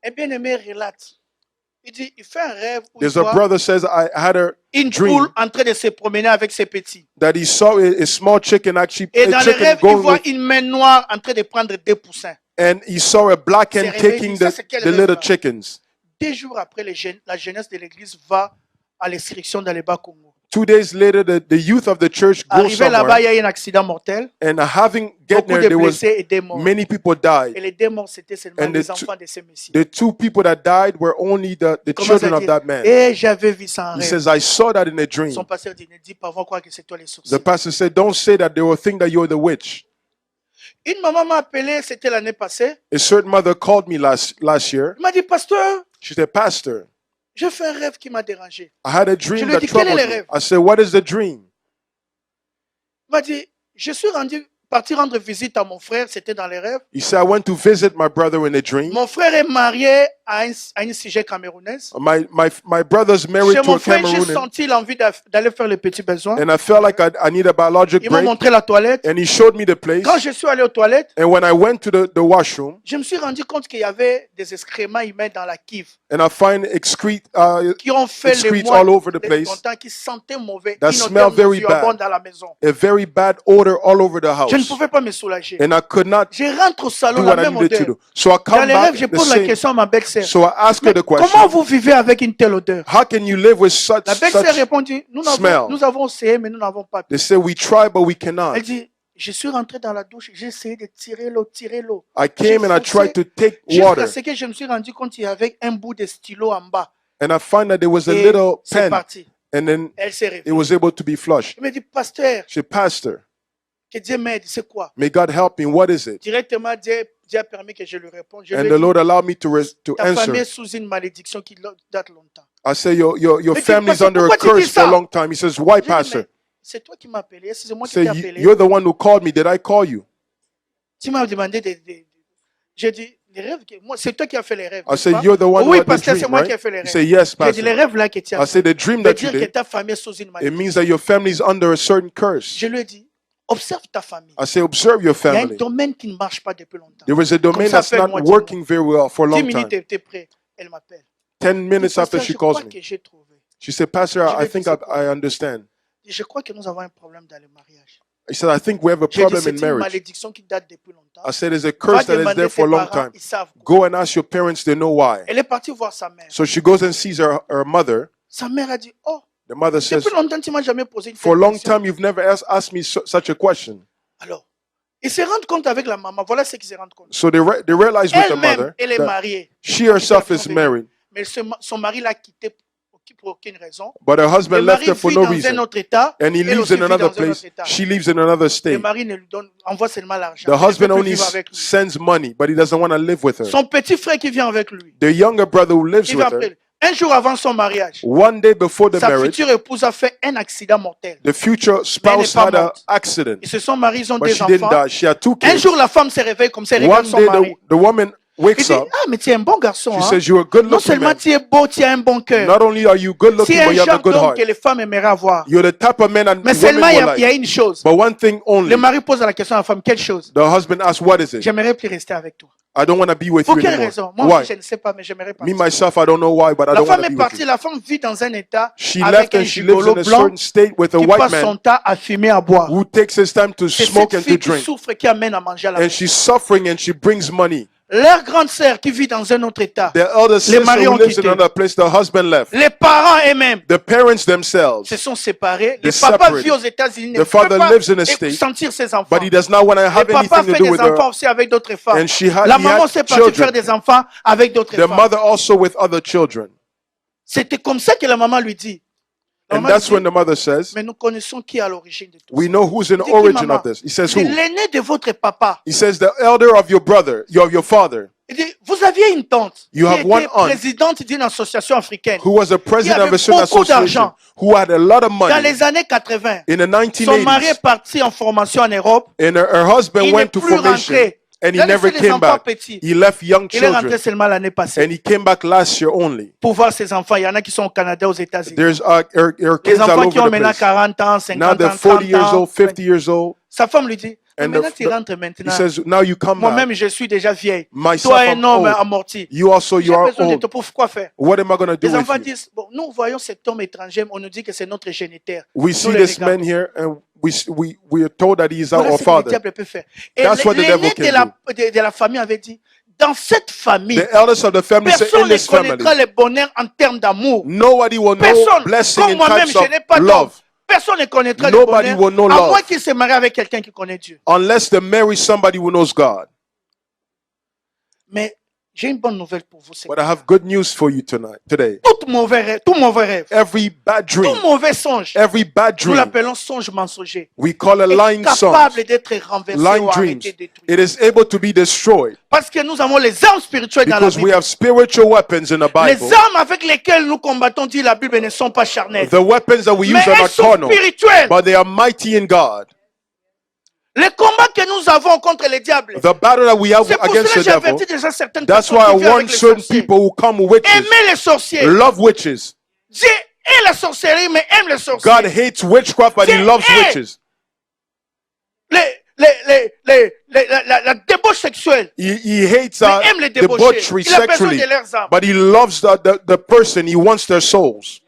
Et bien aimé relate. Il dit, il fait un rêve où il There's a voit brother says, I had une dream poule en train de se promener avec ses petits. that he saw a small chicken actually, Et a dans le chicken rêve, il going voit with, une main noire en train de prendre des poussins. and he saw a black hen C'est réveillé, taking ça, c'est quel the rêve, little là? chickens. 2 jours après, la jeunesse de l'église va à l'inscription dans les Bas-Congo. 2 days later, the youth of the church go Arrivé là-bas, somewhere, il y a eu un accident mortel. and having get Beaucoup there, de there was blessés et des morts. many people Et died. les deux morts, c'était seulement And les the enfants de ce messieurs. The 2 people that died were only the Il commence children à of dire, that man. et j'avais vu ça en He rêve. says, I saw that in a dream. Son pasteur dit, ne dis pas, on va croire que c'est toi les The sorciers. pastor said, don't say that. They will think that you're the witch. Une maman m'a appelé, c'était l'année passée. A certain mother called me last year. Elle m'a dit, pasteur, She said, Pastor, j'ai fait un rêve qui m'a dérangé. I had a Je dream lui ai that dit, quel est troubled le me. rêve? I said, what is the dream? Il m'a dit, je suis parti rendre visite à mon frère, c'était dans les rêves. He said, I went to visit my brother in a dream. Mon frère est marié à une sujet camerounaise. My brother's married Chez to mon a frère, j'ai Cameroonian, senti l'envie d'aller faire les petits besoins. and I felt like I need a biologic Il m'a break, montré la toilette. and he showed me the place. Quand je suis allé aux toilettes, And when I went to the washroom, je me suis rendu compte qu'il y avait des excréments humains dans la cuve and I find excrete qui ont fait les excretes mois all over the de place longtemps, qui sentaient mauvais, that qui smell notaient very nauséabond bad. dans la maison. a very bad odor all over the Je ne house, pouvais pas me soulager. and I could not Je rentre au do salon, la what I même needed to odeur. do. So I Dans come les back rêves, je the pose la same. question à ma belle-sœur. So I ask her Mais the question. comment vous vivez avec une telle odeur? How can you live with La belle-sœur such? répondit, smell. nous avons essayé, mais nous n'avons pas pu. They say we try, but we cannot. Elle dit, je suis rentré dans la douche, j'ai essayé de tirer l'eau. I came and I tried to take Jusqu'à water, ce que je me suis rendu compte qu'il y avait un bout de stylo en bas. and I find that there was a Et little c'est pen, parti. and then Elle s'est it réveillée. was able to be flushed. Elle me dit, pasteur, She said, Pastor, que Dieu m'aide, c'est quoi? may God help me. What is it? Directement, Dieu a permis que je lui réponde. Je And lui the ai dit, Lord allowed me to ta famille est answer. sous une malédiction qui date longtemps. I say, your Mais tu family's penses- under a pourquoi tu dis curse for a ça? long time. He says, why, J'ai dit, Pastor? mais c'est toi qui m'as appelé, c'est moi qui Say, t'ai appelé. you're the one who called me. Did I call you? Tu m'as demandé j'ai dit, les rêves, moi, c'est toi qui as fait les rêves. I n'est-ce say, pas? you're the one who Oui, had the pasteur, c'est dream, moi qui ai right? fait les You rêves. say, yes, J'ai dit, les Pastor. rêves là que tu as I say, the dream veut that dire you que did, ta famille est sous une it malédiction. means that your family's under a certain curse. Je lui ai dit, observe ta famille. I say, observe your Il y a un family. domaine qui ne marche pas depuis longtemps. There is a domain ça, that's not appelle-moi, dis-moi. working very well for a 10 long minutes, time. tu es prêt. Elle m'appelle. 10 minutes Pasteur, after je she calls crois me, que j'ai trouvé. she said, Pastor, Je lui ai I dit, think c'est quoi? I understand. Je crois que nous avons un problème dans le mariage. He said, I think we have a J'ai dit, problem c'est in une marriage. malédiction qui date depuis longtemps. I said, there's a Va curse that is demander there tes for a long parents, time. ils savent. Go and ask your parents, they know why. Elle est partie voir sa mère. So she goes and sees her mother. Sa mère a dit, oh, The mother says, depuis longtemps, tu m'as jamais posé une for a telle long question. time, you've never asked me such a question. Alors, ils se rendent compte avec la maman. Voilà ce qu'ils se rendent compte. So they realize with the Elle-même, mother elle est that mariée. she herself is married, Mais son mari l'a quittée pour aucune raison. but her Le husband left mari her for vit no dans un reason. autre état. And he Elle lives aussi in vit another dans un place. autre état. She lives in another Le state. mari ne lui envoie seulement l'argent. The Elle ne husband peut plus only vivre avec lui. sends money, but he doesn't want to live with her. Son petit frère qui vient avec lui. The younger brother who lives Il with va her, appeler. Un jour avant son mariage, one day before the sa marriage, future épouse a fait un accident mortel. the future spouse pas had an morte. accident, Ils se sont mariés, ils ont but des she didn't enfants. die. She had 2 Un kids. jour, la femme se réveille comme ça, elle regarde One son day, mari. the woman Il wakes dit, up. ah, mais tu es un bon garçon. She Hein? says, you're a good Non looking seulement man. tu es beau, tu as un bon cœur. Not only are you good looking, C'est but un you have a genre good d'homme heart. que les femmes aimeraient avoir. You're the type of man and Mais women seulement, il will y a like. une chose. But one thing only. Le mari pose la question à la femme, quelle chose? The husband asks, what is it? J'aimerais plus rester avec toi. I don't want to be with Pour you quelle anymore. raison? Moi Why? aussi, je ne sais pas, mais j'aimerais Me, partir. myself, I don't know why, but I La don't want femme to est be with partie, you. la femme vit dans un état She avec left un and she lives gigolo in a blanc certain state with a qui white passe son man temps à fumer, à boire. who takes his time to C'est smoke cette and to fille qui drink. souffre qui amène à manger à la And maison. she's suffering and she brings money. Leur grande sœur qui vit dans un autre état. The elder sister maris who ont lives in quitté. another place, the husband left. Les parents eux-mêmes The parents themselves, se sont séparés. Le They papa separated. vit aux États-Unis, ne The peut father pas lives in a state, sentir ses enfants. but he does not want to Le have papa anything to fait do des with enfants her. aussi avec d'autres femmes. And he had La maman s'est partie faire children. des enfants avec d'autres The femmes. mother also with other children. C'était comme ça que la maman lui dit. La And maman that's lui when dit, the mother says, mais nous connaissons qui est à l'origine de tout we ça. know who's in the Il dit qui, origin maman? of this. He says Il dit, who? l'aîné de votre papa. He says the elder of your brother, your father, Il dit, vous aviez une tante You qui have one était aunt présidente d'une association africaine. who was a president avait of a certain beaucoup association, d'argent. who had a lot of Dans money les années 80, in the son mari 1980s, est parti en formation en Europe. and her husband Il n'est went to plus formation, rentré. and Il he a never laissé les came enfants back. petits. He left young Il est rentré children, seulement l'année passée. and he came back last year only. Pour voir ses enfants, il y en a qui sont au Canada, aux États-Unis. There's her kids Les all enfants qui ont over the maintenant place. 40 ans, Now 50 they're ans, 40 30 years ans. old, 50 years old, Sa femme lui dit, mais and maintenant tu rentres maintenant. he says, now you come back. Moi-même, je suis déjà vieille. Myself, Toi, I'm un homme old. amorti. You also, you J'ai are besoin de old. te pour quoi faire? What am I going to do Les enfants with you? disent, bon, nous voyons cet homme étranger, on nous dit que c'est notre géniteur. We Nous see les this regardons. man here, and we are told that he is Voilà our ce que le father. diable peut faire. Et That's what the l'aîné devil can de la famille avait dit, dans cette famille, The elders of the family say, personne in ne this family, connaîtra le bonheur en termes d'amour. nobody will know Personne, blessing comme in moi-même, types je n'ai pas of d'homme. love Personne ne connaîtra le Nobody bonheur, will know à love. moins qu'il se marie avec quelqu'un qui connaît Dieu. unless they marry somebody who knows God. Mais j'ai une bonne nouvelle pour vous. C'est But I have good news for you today. tout mauvais rêve, Every bad dream, tout mauvais songe, every bad nous dream, l'appellons songe mensonger, we call a est lying song, capable d'être renversé lying ou dreams. arrêté, détruit. It is able to be destroyed Parce que nous avons les armes spirituelles dans la because we Bible. have spiritual weapons in the Les Bible. armes avec lesquelles nous combattons, dit la Bible, ne sont pas charnelles. The weapons that we Mais use are elles not sont carnal, spirituelles. but they are mighty in God. Les combats que nous avons contre les diables. The battle that we have C'est pour against cela the que j'ai devil, averti déjà certaines that's personnes why I qui vivent avec warn les certain sorciers. people who come witches, Aimez les sorciers. love witches. Dieu hait la sorcellerie, mais aime les sorciers. God hates witchcraft, but he loves witches. La débauche sexuelle. He hates Mais aime les débauchés. debauchery Il a besoin sexually, de leurs âmes. but he loves the person. He wants their souls.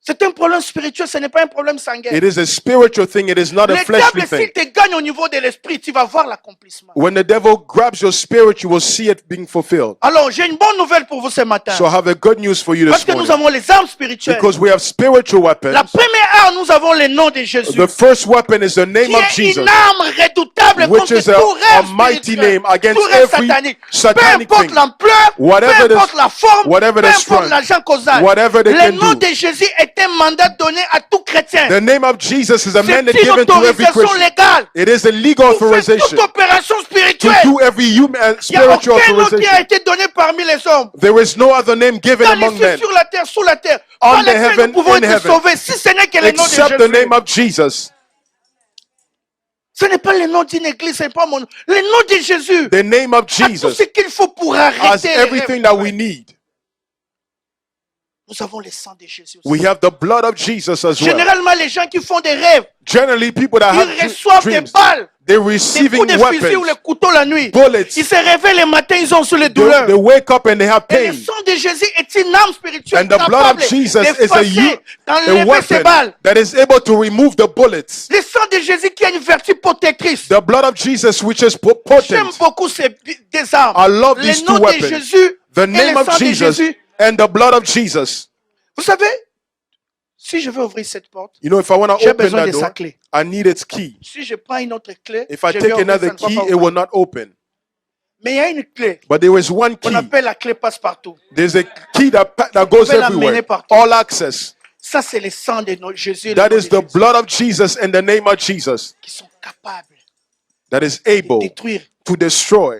C'est un problème spirituel, ce n'est pas un problème sanguin. It is a spiritual thing. It is not a Le fleshly diable, s'il thing. te gagne au niveau de l'esprit, tu vas voir l'accomplissement. When the devil grabs your spirit, you will see it being fulfilled. Alors, j'ai une bonne nouvelle pour vous ce matin. So I have a good news for you Parce this que nous morning. avons les armes spirituelles. Because we have spiritual La weapons. première arme, nous avons le nom de Jésus. The first weapon is the name Qui of est Jesus, une arme redoutable which contre is tout a rêve mighty spirituel, name against tout rêve every satanique. Peu satanic importe thing. l'ampleur, Whatever peu the- importe la forme, whatever peu the importe strength, l'agent causal. whatever they Le can nom do. de Jésus est un mandat donné à tout chrétien. The name of Jesus is a C'est mandate une given to every autorisation Christian. légale It is a legal pour faire authorization toute opération to spirituelle. do every human Il n'y a spiritual aucun nom qui a authorization. été donné parmi les hommes. There is no other name given Dans among les cieux, men sur la terre, sous la terre, On par the lesquels heaven, nous pouvons in être heaven, sauvés, si ce n'est que le nom de except the Jésus. name of Jesus. Ce n'est pas le nom d'une église, ce n'est pas mon nom. Le nom de Jésus The name of a tout Jesus ce qu'il faut pour has arrêter les everything rêves. that we need. Nous avons le sang de Jésus aussi. We have the blood of Jesus as well. Généralement, les gens qui font des rêves, Generally, people that have ils reçoivent des dreams, balles, they're des receiving coups de fusil ou les weapons, couteaux la nuit. bullets. Ils se réveillent le matin, ils ont sur les They douleurs. wake up and they have Et le pain. sang de Jésus est une arme spirituelle And the blood capable of Jesus is d'effacer, a d'enlever ces weapon balles. that is able to remove the bullets. Le sang de Jésus qui a une vertu protectrice. The blood of Jesus, which is J'aime potent. beaucoup ces des armes. I love Le these nom two de weapons. Jésus The et name le of sang de Jesus Jésus. and the blood of Jesus. Vous savez, si je veux ouvrir cette porte, You know, if I want to j'ai open besoin that de sa door, clé. I need its key. Si je prends une autre clé, If I je vais take ouvrir, another ça ne va key, pas it ouvrir. will not open. Mais il y a une clé But there is one qu'on key. appelle la clé passe-partout. There's a key that goes pouvez l'amener everywhere. partout. All access. Ça, c'est le sang de Jésus et le That nom is de the Jésus blood of Jesus and the name of Jesus qui sont capables that is de able détruire. to destroy.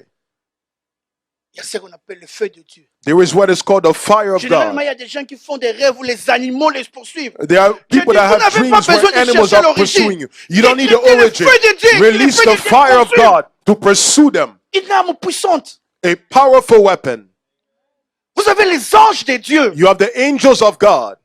Il y a ce qu'on appelle le feu de Dieu. There is what is called the fire of Généralement, God. il y a des gens qui font des rêves où les animaux les poursuivent. There are people dis, that vous have n'avez pas dreams where besoin de animals chercher are l'origine. pursuing you. You don't need the Éclairez le origin. feu de Dieu, que le Release feu de the Dieu fire of poursuive. God to pursue them. Une arme puissante. A powerful weapon. Vous avez les anges de Dieu. You have the angels of God.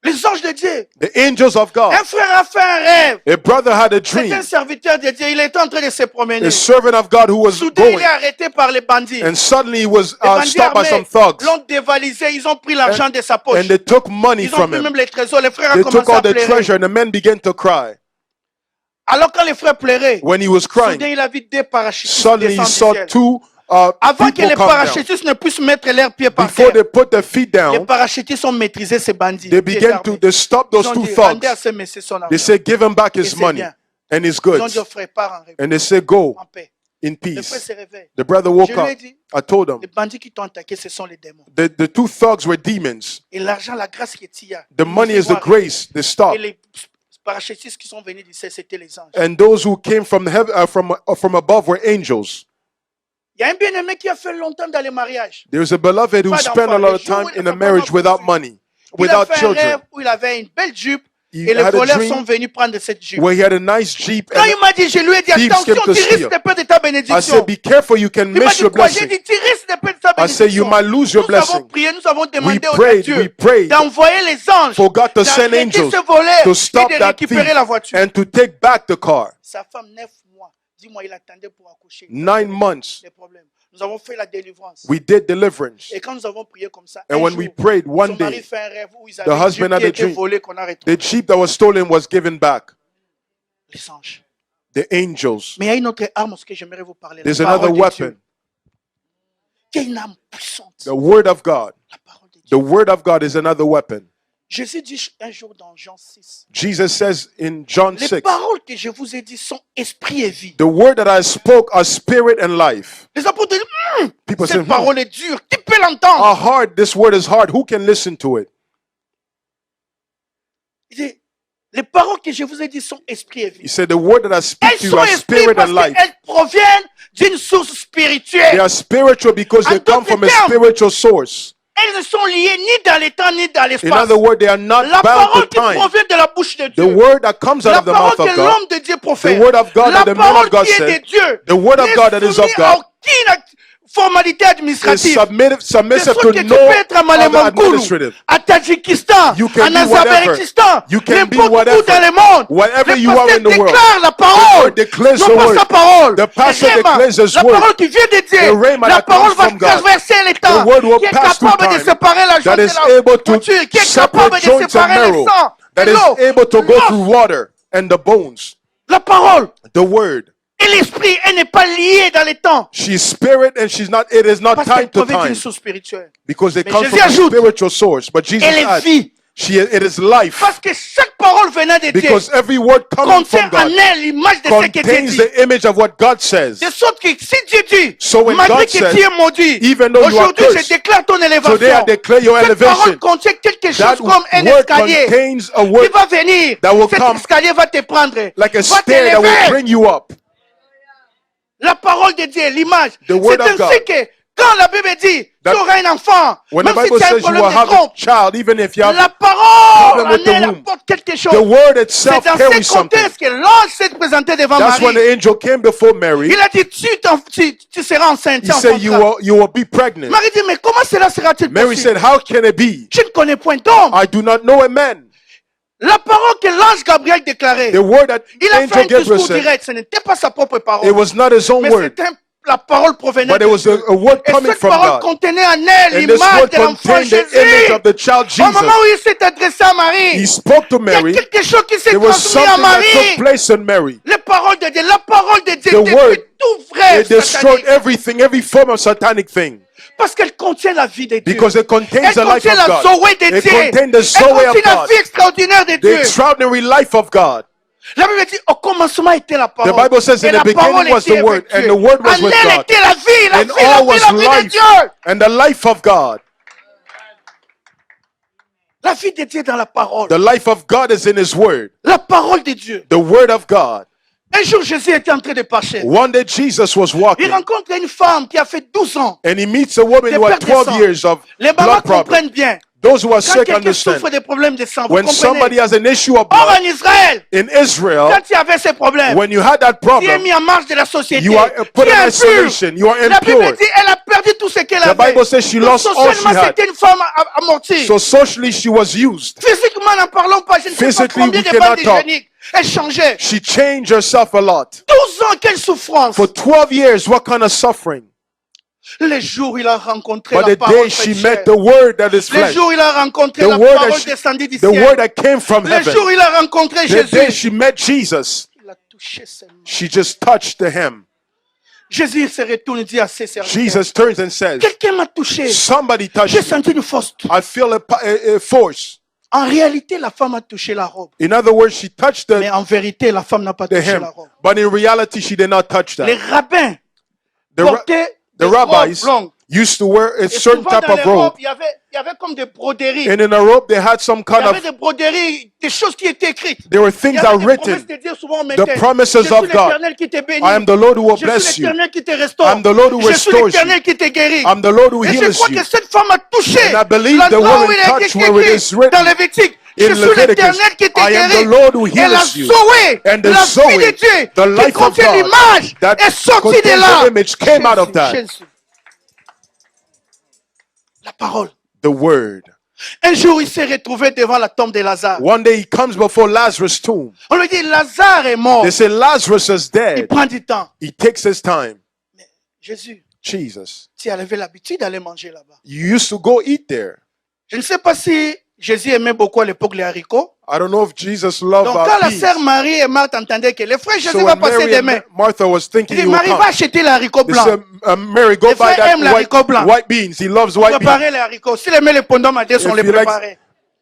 Les anges de Dieu. The angels of God. Un frère a fait un rêve. A brother had a C'est un dream. serviteur de Dieu. Il était en train de se promener. A servant of God who was Soudain, il going. est arrêté par les bandits. And suddenly he was Les bandits stopped by armés some thugs. l'ont dévalisé. Ils ont pris l'argent de sa poche. And they took money Ils ont from pris him. même les trésors. Les frères They ont commencé took all à the pleurer. treasure and the men began to cry. Alors quand les frères pleuraient, When he was soudain crying, il a vu deux parachutistes suddenly he descendre du saw ciel. two Avant que people les come down. parachutistes ne puissent mettre leurs pieds par Before terre, they put their feet les down, parachutistes ont maîtrisé ces bandits. they qui étaient began armés. to stop Ils those ont two dit, rendez à thugs. ce monsieur son argent. They say, give him back Et his c'est money bien. and his Ils ont dit goods. au frère, pars en, And they say, go en paix. in Le frère peace. se réveille. The brother Je woke lui ai up. dit, I told him, les bandits qui t'ont attaqué, ce sont les démons. the two thugs were demons. Et l'argent, la grâce qui est hier. The money is the grace. They Et stopped. les parachutistes qui sont venus d'ici, c'était les anges. And those who came from heaven, from above were angels. Il y a un bien-aimé qui a fait longtemps dans les mariages. There's a beloved who Pas spent a d'enfants. lot Le of jour où time il in a a fait marriage pas without d'enfants. money, Il a without fait un children. rêve où il avait une belle jupe He et les had a voleurs dream sont venus prendre cette jupe. where he had a nice Jeep. Quand And il m'a dit, je lui ai dit, thieves attention, came to tu steal. risques de perdre ta I bénédiction. said, be careful, you can Il m'a miss dit your quoi? J'ai blessing. dit, tu risques de perdre ta I said, you bénédiction. might lose your Nous avons blessing. prié, nous avons demandé We au prayed, Dieu we prayed d'envoyer les anges for God to send d'arrêter angels ce voleur to et stop de that récupérer thief la voiture. and to take back the car. Sa femme, 9 mois, dis-moi, il attendait pour accoucher. 9 months, Les problèmes. Nous avons fait la délivrance. we did deliverance. Et quand nous avons prié comme ça, And un when jour, we prayed one son mari day, fait un rêve où ils the avaient une husband jupe had qui a était dream. volée qu'on a retrouvée. The Jeep that was stolen was given back. Les anges. The angels. Mais il y a une autre arme que j'aimerais vous parler. La There's parole another de Dieu. weapon, qui est une âme puissante. The word of God. La parole de Dieu. The word of God is another weapon. Jésus dit un jour dans Jean 6, Jesus says in John les 6, paroles que je vous ai dites sont esprit et vie. the word that I spoke are spirit and life. Les apôtres disent, People say, cette parole est dure, qui peut l'entendre? how hard, this word is hard. Who can listen to it? Il dit, les paroles que je vous ai dites sont esprit et vie. He said, the word that I speak Elles to you sont are esprit spirit parce and life. qu'elles proviennent d'une source They spirituelle. are spiritual because they En come d'autres from a termes, spiritual source. Elles ne sont liées ni dans le temps ni dans In l'espace. other words, they are not La bound parole to qui time. provient de la bouche de The Dieu, word that comes out la of the parole mouth que of God, l'homme de Dieu profère, the word of God la that the man parole of God qui est de said, Dieu, the word of n'est God that is of soumise à God, aucune formalité is administrative. submissive De to que tu no peux être à other Malemankoulou, administrative. à Tadjikistan, You can en be whatever. Azerbaïdjan, You can be n'importe où whatever. dans le monde. Wherever Le you are pasteur in the world. déclare la The parole, word declares non the pas word. sa parole. The pastor Réma, declares his la word. parole qui vient de The Dieu, rhema la that parole comes va from God. traverser les temps, The word will qui est pass through capable de time, séparer la that jointe is de la able to voiture, qui est separate capable de joints and séparer le marrow, sang that et is l'eau. able to go L'os, through water and the bones. la parole The word. et l'esprit, elle n'est pas liée dans les temps. She's spirit and it is not Parce time qu'elle to provient d'une time source spirituelle. because they Mais come Jésus from a ajoute, spiritual source. But Jesus elle est adds, vie. it is life Parce que chaque parole venant de Dieu because every word coming contient from en God elle l'image de ce que Dieu contains dit. the image of what God says. De sorte que si Dieu dit, So when malgré God que says, tu es maudit, even though you are aujourd'hui je cursed, déclare ton today I élévation. declare your Cette parole elevation. contient quelque chose That comme un word escalier contains a qui word va venir. that will Cet come escalier va te prendre, like a va stair that will t'élever. bring you up. La parole de Dieu, l'image. The word C'est of ainsi God. que quand la Bible dit, That tu auras un enfant, When même the si Bible tu as un says you problème will de have a trompe, child, even if you have la parole problem en with the elle womb, apporte quelque chose. the word C'est itself dans carries ce something. contexte que l'ange s'est présenté devant That's when Marie. the angel came before Mary. Il a dit, tu seras enceinte, He tu said, you enfanteras. will be pregnant. Marie dit, mais comment cela sera-t-il Mary said, possible? how can it be? Je ne connais point d'homme. I do not know a man. La parole que l'ange Gabriel déclarait, The word that il a fait angel un Gabriel discours said, direct. Ce n'était pas sa propre it parole, was not his own mais word, c'était la parole provenant but de it was Dieu. a word Et coming cette from parole God. contenait en elle And this l'image word de l'enfant contained the image Jésus. of the child Au moment Jesus. où il s'est adressé à Marie, He spoke to il y a Mary. quelque chose qui s'est There was transmis à something that took Marie. place in Mary. Les paroles de Dieu, la parole de Dieu The détruit word, tout vrai it destroyed satanique. everything, every form of satanic thing. Parce qu'elle contient la vie de Dieu. Because it contains Elle the life contient of la God. Zoé de It Dieu. contains the Elle Zoe of contient la God. vie extraordinaire de The Dieu. extraordinary life of God. La Bible dit, au commencement était la The parole. Bible says Et in la the beginning parole was the était word, avec and Dieu. the word was En with elle God. était la vie, la And vie, all la was vie, la vie de life, Dieu. and the life of God. La vie de Dieu dans la parole. The life of God is in His word. La parole de Dieu. The word of God. Un jour, Jésus était en train de marcher. One day Jesus was Il walking, rencontre une femme qui a fait 12 ans. and he meets a woman de who had perte de 12 sang. years of Les mamans blood problem. comprennent bien. Those who are Quand sick quelqu'un souffre understand. de problèmes de sang, vous When somebody comprenez. has an issue of Or blood en Israël, in Israel, quand il y avait ces problèmes, when you had that tu es problem, mis en marge de la société. you are put Tu es in impur. isolation. You are La Bible impure. dit elle a perdu tout ce qu'elle The avait. Bible says she Donc, lost all she socialement, had. c'était une femme amortie. So socially she was used. Physiquement, n'en parlons pas. Je ne sais pas Physically, combien we de bandes cannot talk. hygiéniques. Elle changeait. She changed herself a lot. 12 ans, quelle souffrance. For 12 years, what kind of suffering? Les jours où il a rencontré But la the parole day she faite met chair. the word that is Les flesh, jours où il a rencontré the la word parole that descendue du the word ciel. that came from Les heaven, jours où il a rencontré the day Jésus. she met Jesus, Il a touché ses mains. she just touched the hem. Jésus se retourne et dit à ses serviteurs. Jesus turns and says, Quelqu'un m'a touché. somebody J'ai touched me. senti une force. I feel a force. En réalité, la femme a touché la robe. In other words, she touched Mais en vérité, la femme n'a pas the touché hem. la robe. But in reality, she did not touch Les that. rabbins The portaient des robes rabbis longues. used to wear a Et certain souvent type dans of les robe. robes, il y avait comme des broderies. And in a robe, they had some Il y kind avait of, des broderies, des choses qui étaient écrites. there were Il things y that avait are des promesses written. de Dieu souvent on The mettait. promises Je suis of God. l'Éternel qui te bénit. I am the Lord who will Je bless suis you. l'Éternel qui te restaure. I'm the Lord who Je suis restores you. l'Éternel qui te guérit. I'm the Lord who Et je heals crois you. que cette femme a touché And I believe the l'endroit woman où il est touched écrit where it is written dans Lévitique. Je in suis Leviticus, l'Éternel qui te I am the guérit. Lord who Et la heals you. Zoé, And the la Zoe, vie de Dieu, the qui life of contient God, l'image, that est sortie de contains là. the image came out of that. Jésus. La parole. The word. Un jour, il s'est retrouvé devant la tombe de Lazare. One day he comes before Lazarus' tomb. On lui dit, Lazare est mort. They say Lazarus is Il dead. prend du temps. He takes his time. Jésus, Jesus. tu avais l'habitude d'aller manger là-bas. You used to go eat there. Je ne sais pas si Jésus aimait beaucoup à l'époque les haricots. I don't know if Jesus loved Donc quand la peas. sœur Marie et Marthe entendaient que le frère Jésus So va when passer Mary and demain, Martha was il thinking dit he will Marie va come, acheter les haricots they blancs. said, Mary, go Les buy frères aiment les that haricots blancs. white beans. He loves Pour white beans. préparer les haricots. S'il aimait les pondons madès, on If les he likes préparait.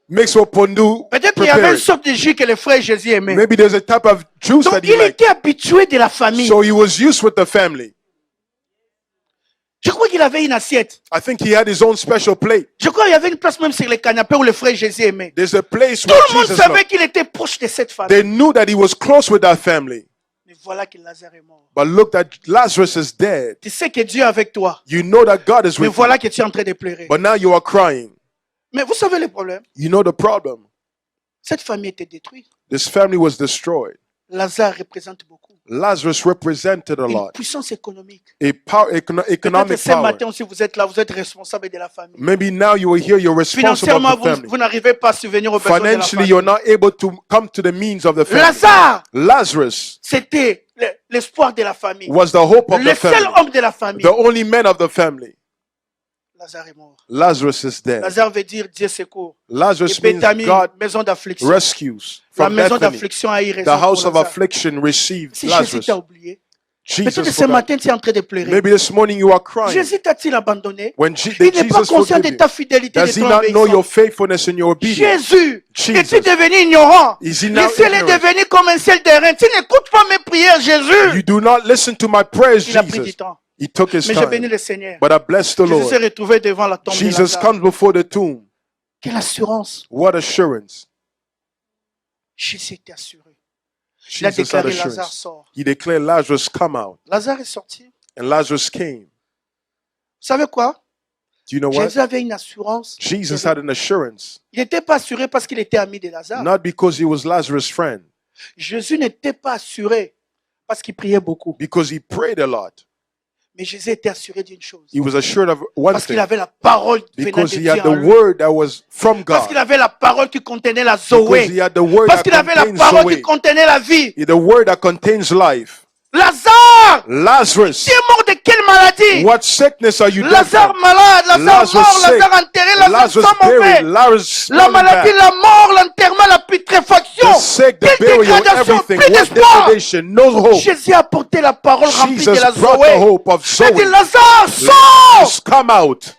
mix with pondu, Peut-être qu'il y avait prepare une it. sorte de jus que le frère Jésus aimait. Maybe there's a type of juice Donc that he il liked. était habitué de la famille. So he was used with the family. Je crois qu'il avait une assiette. I think he had his own special plate. Je crois qu'il y avait une place même sur les canapés où le frère Jésus aimait. There's a place Tout where le monde Jesus savait loved. qu'il était proche de cette famille. They knew that he was close with that family. Mais voilà que Lazare est mort. But look that Lazarus is dead. Tu sais que Dieu est avec toi. You know that God is Mais with you. voilà que tu es en train de pleurer. But now you are crying. Mais vous savez le problème. You know the problem. Cette famille était détruite. This family was destroyed. Lazare représente beaucoup. Lazarus represented a Une lot. puissance économique. Economic Peut-être ce power. matin, si vous êtes là, vous êtes responsable de la famille. Maybe now you will hear you're responsible Financièrement, of the family. vous n'arrivez pas à subvenir aux besoins de la Financially, famille. you're not able to come to the means of the family. Lazare, Lazarus c'était l'espoir de la famille. was the hope of Le the seul family. homme de la famille. The only man of the family. Lazare est mort. Lazarus is dead. Lazare veut dire Dieu secours. Et Lazarus means Bethany, God maison d'affliction. rescues La from maison Bethany. d'affliction a eu raison The house pour of Lazare. affliction received Si Jésus Lazarus. t'a oublié, peut-être Jesus ce forgot. matin tu es en train de pleurer. Maybe this morning you are crying. Jésus t'a-t-il abandonné? When Il n'est pas Jesus conscient de forgive ta you, fidélité, does de he ton not know your obéissance. faithfulness and your obedience? Jésus, Jesus. es-tu devenu ignorant? Is he Le now ciel est ignorant? devenu comme un ciel d'airain. Tu n'écoutes pas mes prières, Jésus. You do not listen to my prayers, Il a pris du Jesus. temps. He took his Mais j'ai béni time. le Seigneur. But I bless the Jésus s'est Lord. retrouvé devant la tombe de Jesus Lazare. comes before the tomb. Quelle assurance. What assurance. Jésus était assuré. Il a Jesus had déclaré Lazare assurance. sort. He declared Lazarus come out. Lazare est sorti. Vous And Lazarus came. savez quoi? Do you know what? Jésus avait une assurance. Jesus had an assurance. Il n'était pas assuré parce qu'il était ami de Lazare. Not because he was Lazarus' friend. Jésus n'était pas assuré parce qu'il priait beaucoup. Because he prayed a lot. Mais Jésus était assuré d'une chose. He was assured of one Parce qu'il thing. avait la parole venant Because de he Dieu had en the lui. word that was from Parce qu'il God. avait la parole qui contenait la Because Zoé. he had the word Parce that qu'il avait la contains parole qui Zoe. contenait la vie. The word that contains life. Lazare, Lazarus, tu es mort de quelle maladie? what sickness are you dead Lazare from? malade, Lazare Lazarus mort, sick. Lazare enterré, Lazare Lazarus sans mauvais. buried. Lazarus La smelling maladie, bad. la mort, l'enterrement, la putréfaction. The sick, the Quelle burial, dégradation, everything. plus What d'espoir. degradation, no hope. Jésus a apporté la parole remplie de Jesus la brought the Zoé. hope of Il a dit, Zoe. Lazare, sors! Lazarus, come out.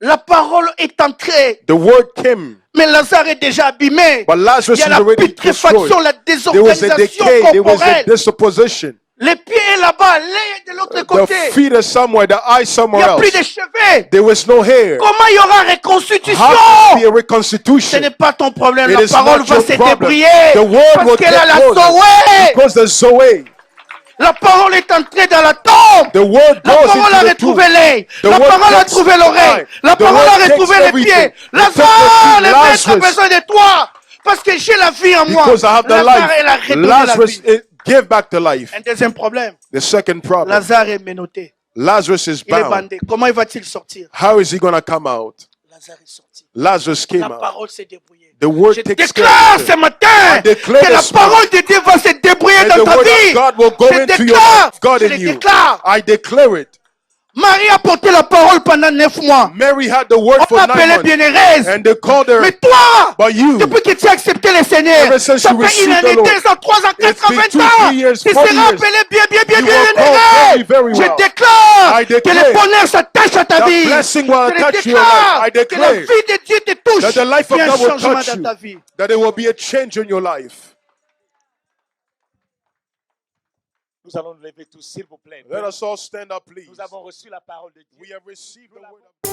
La parole est entrée. The word came, Mais Lazare est déjà abîmé. but Lazarus Il y a is la already putréfaction, destroyed. la There was a désorganisation decay, there was a corporelle. disposition. Les pieds est là-bas, l'œil est de l'autre The côté. feet are somewhere, the eye Il somewhere n'y a plus de else. cheveux. There was no hair. Comment il y aura reconstitution? How can there be a Ce reconstitution? n'est pas ton problème. It La is parole not va your se problem. débrouiller. The word Parce will qu'elle a get la closer. Zoé. Because the Zoe, La parole est entrée dans la tombe. the word La goes parole a into the tomb. retrouvé l'œil. The La word parole a takes trouvé the l'oreille. eye. La The parole a word retrouvé takes les everything. pieds. It took the Lazare, feet. le maître a Lazarus. besoin de toi. Parce que j'ai la vie en moi. Because I have the Lazare, elle a life. redonné la Lazarus, vie. give back the life. Un deuxième problème. The second problem, Lazare est menotté. Lazarus is Il est bound. bandé. Comment va-t-il sortir? How is he going to come out? Lazare est sorti. Lazarus came La out. parole s'est débrouillée. The word Je takes déclare care of ce it. matin I declare que la this morning parole de Dieu va se débrouiller And dans the ta word vie. of God will go Je into your déclare, life. God je in le you. déclare. I declare it. Marie a porté la parole pendant 9 mois. Mary had the word On for 9 l'appelait months. bienheureuse. And they called her, Mais toi, but you, depuis que tu as accepté le Seigneur, Ever since ça you fait received une the année, Lord, 2 ans, 3 ans, 4 ans, been 20 2, ans. 3 years, Tu 4 seras years. appelé bien You will bienheureux. call very Je well. déclare I que declare le bonheur s'attache à ta that vie. blessing will Je attach your déclare life. I que la declare vie de Dieu te touche. that the life of Il y a un God will changement touch dans you. ta vie. That there will be a change in your life. Nous allons nous lever tous, s'il vous plaît. Let us all stand up, please. Nous avons reçu la parole de Dieu. We have received the word of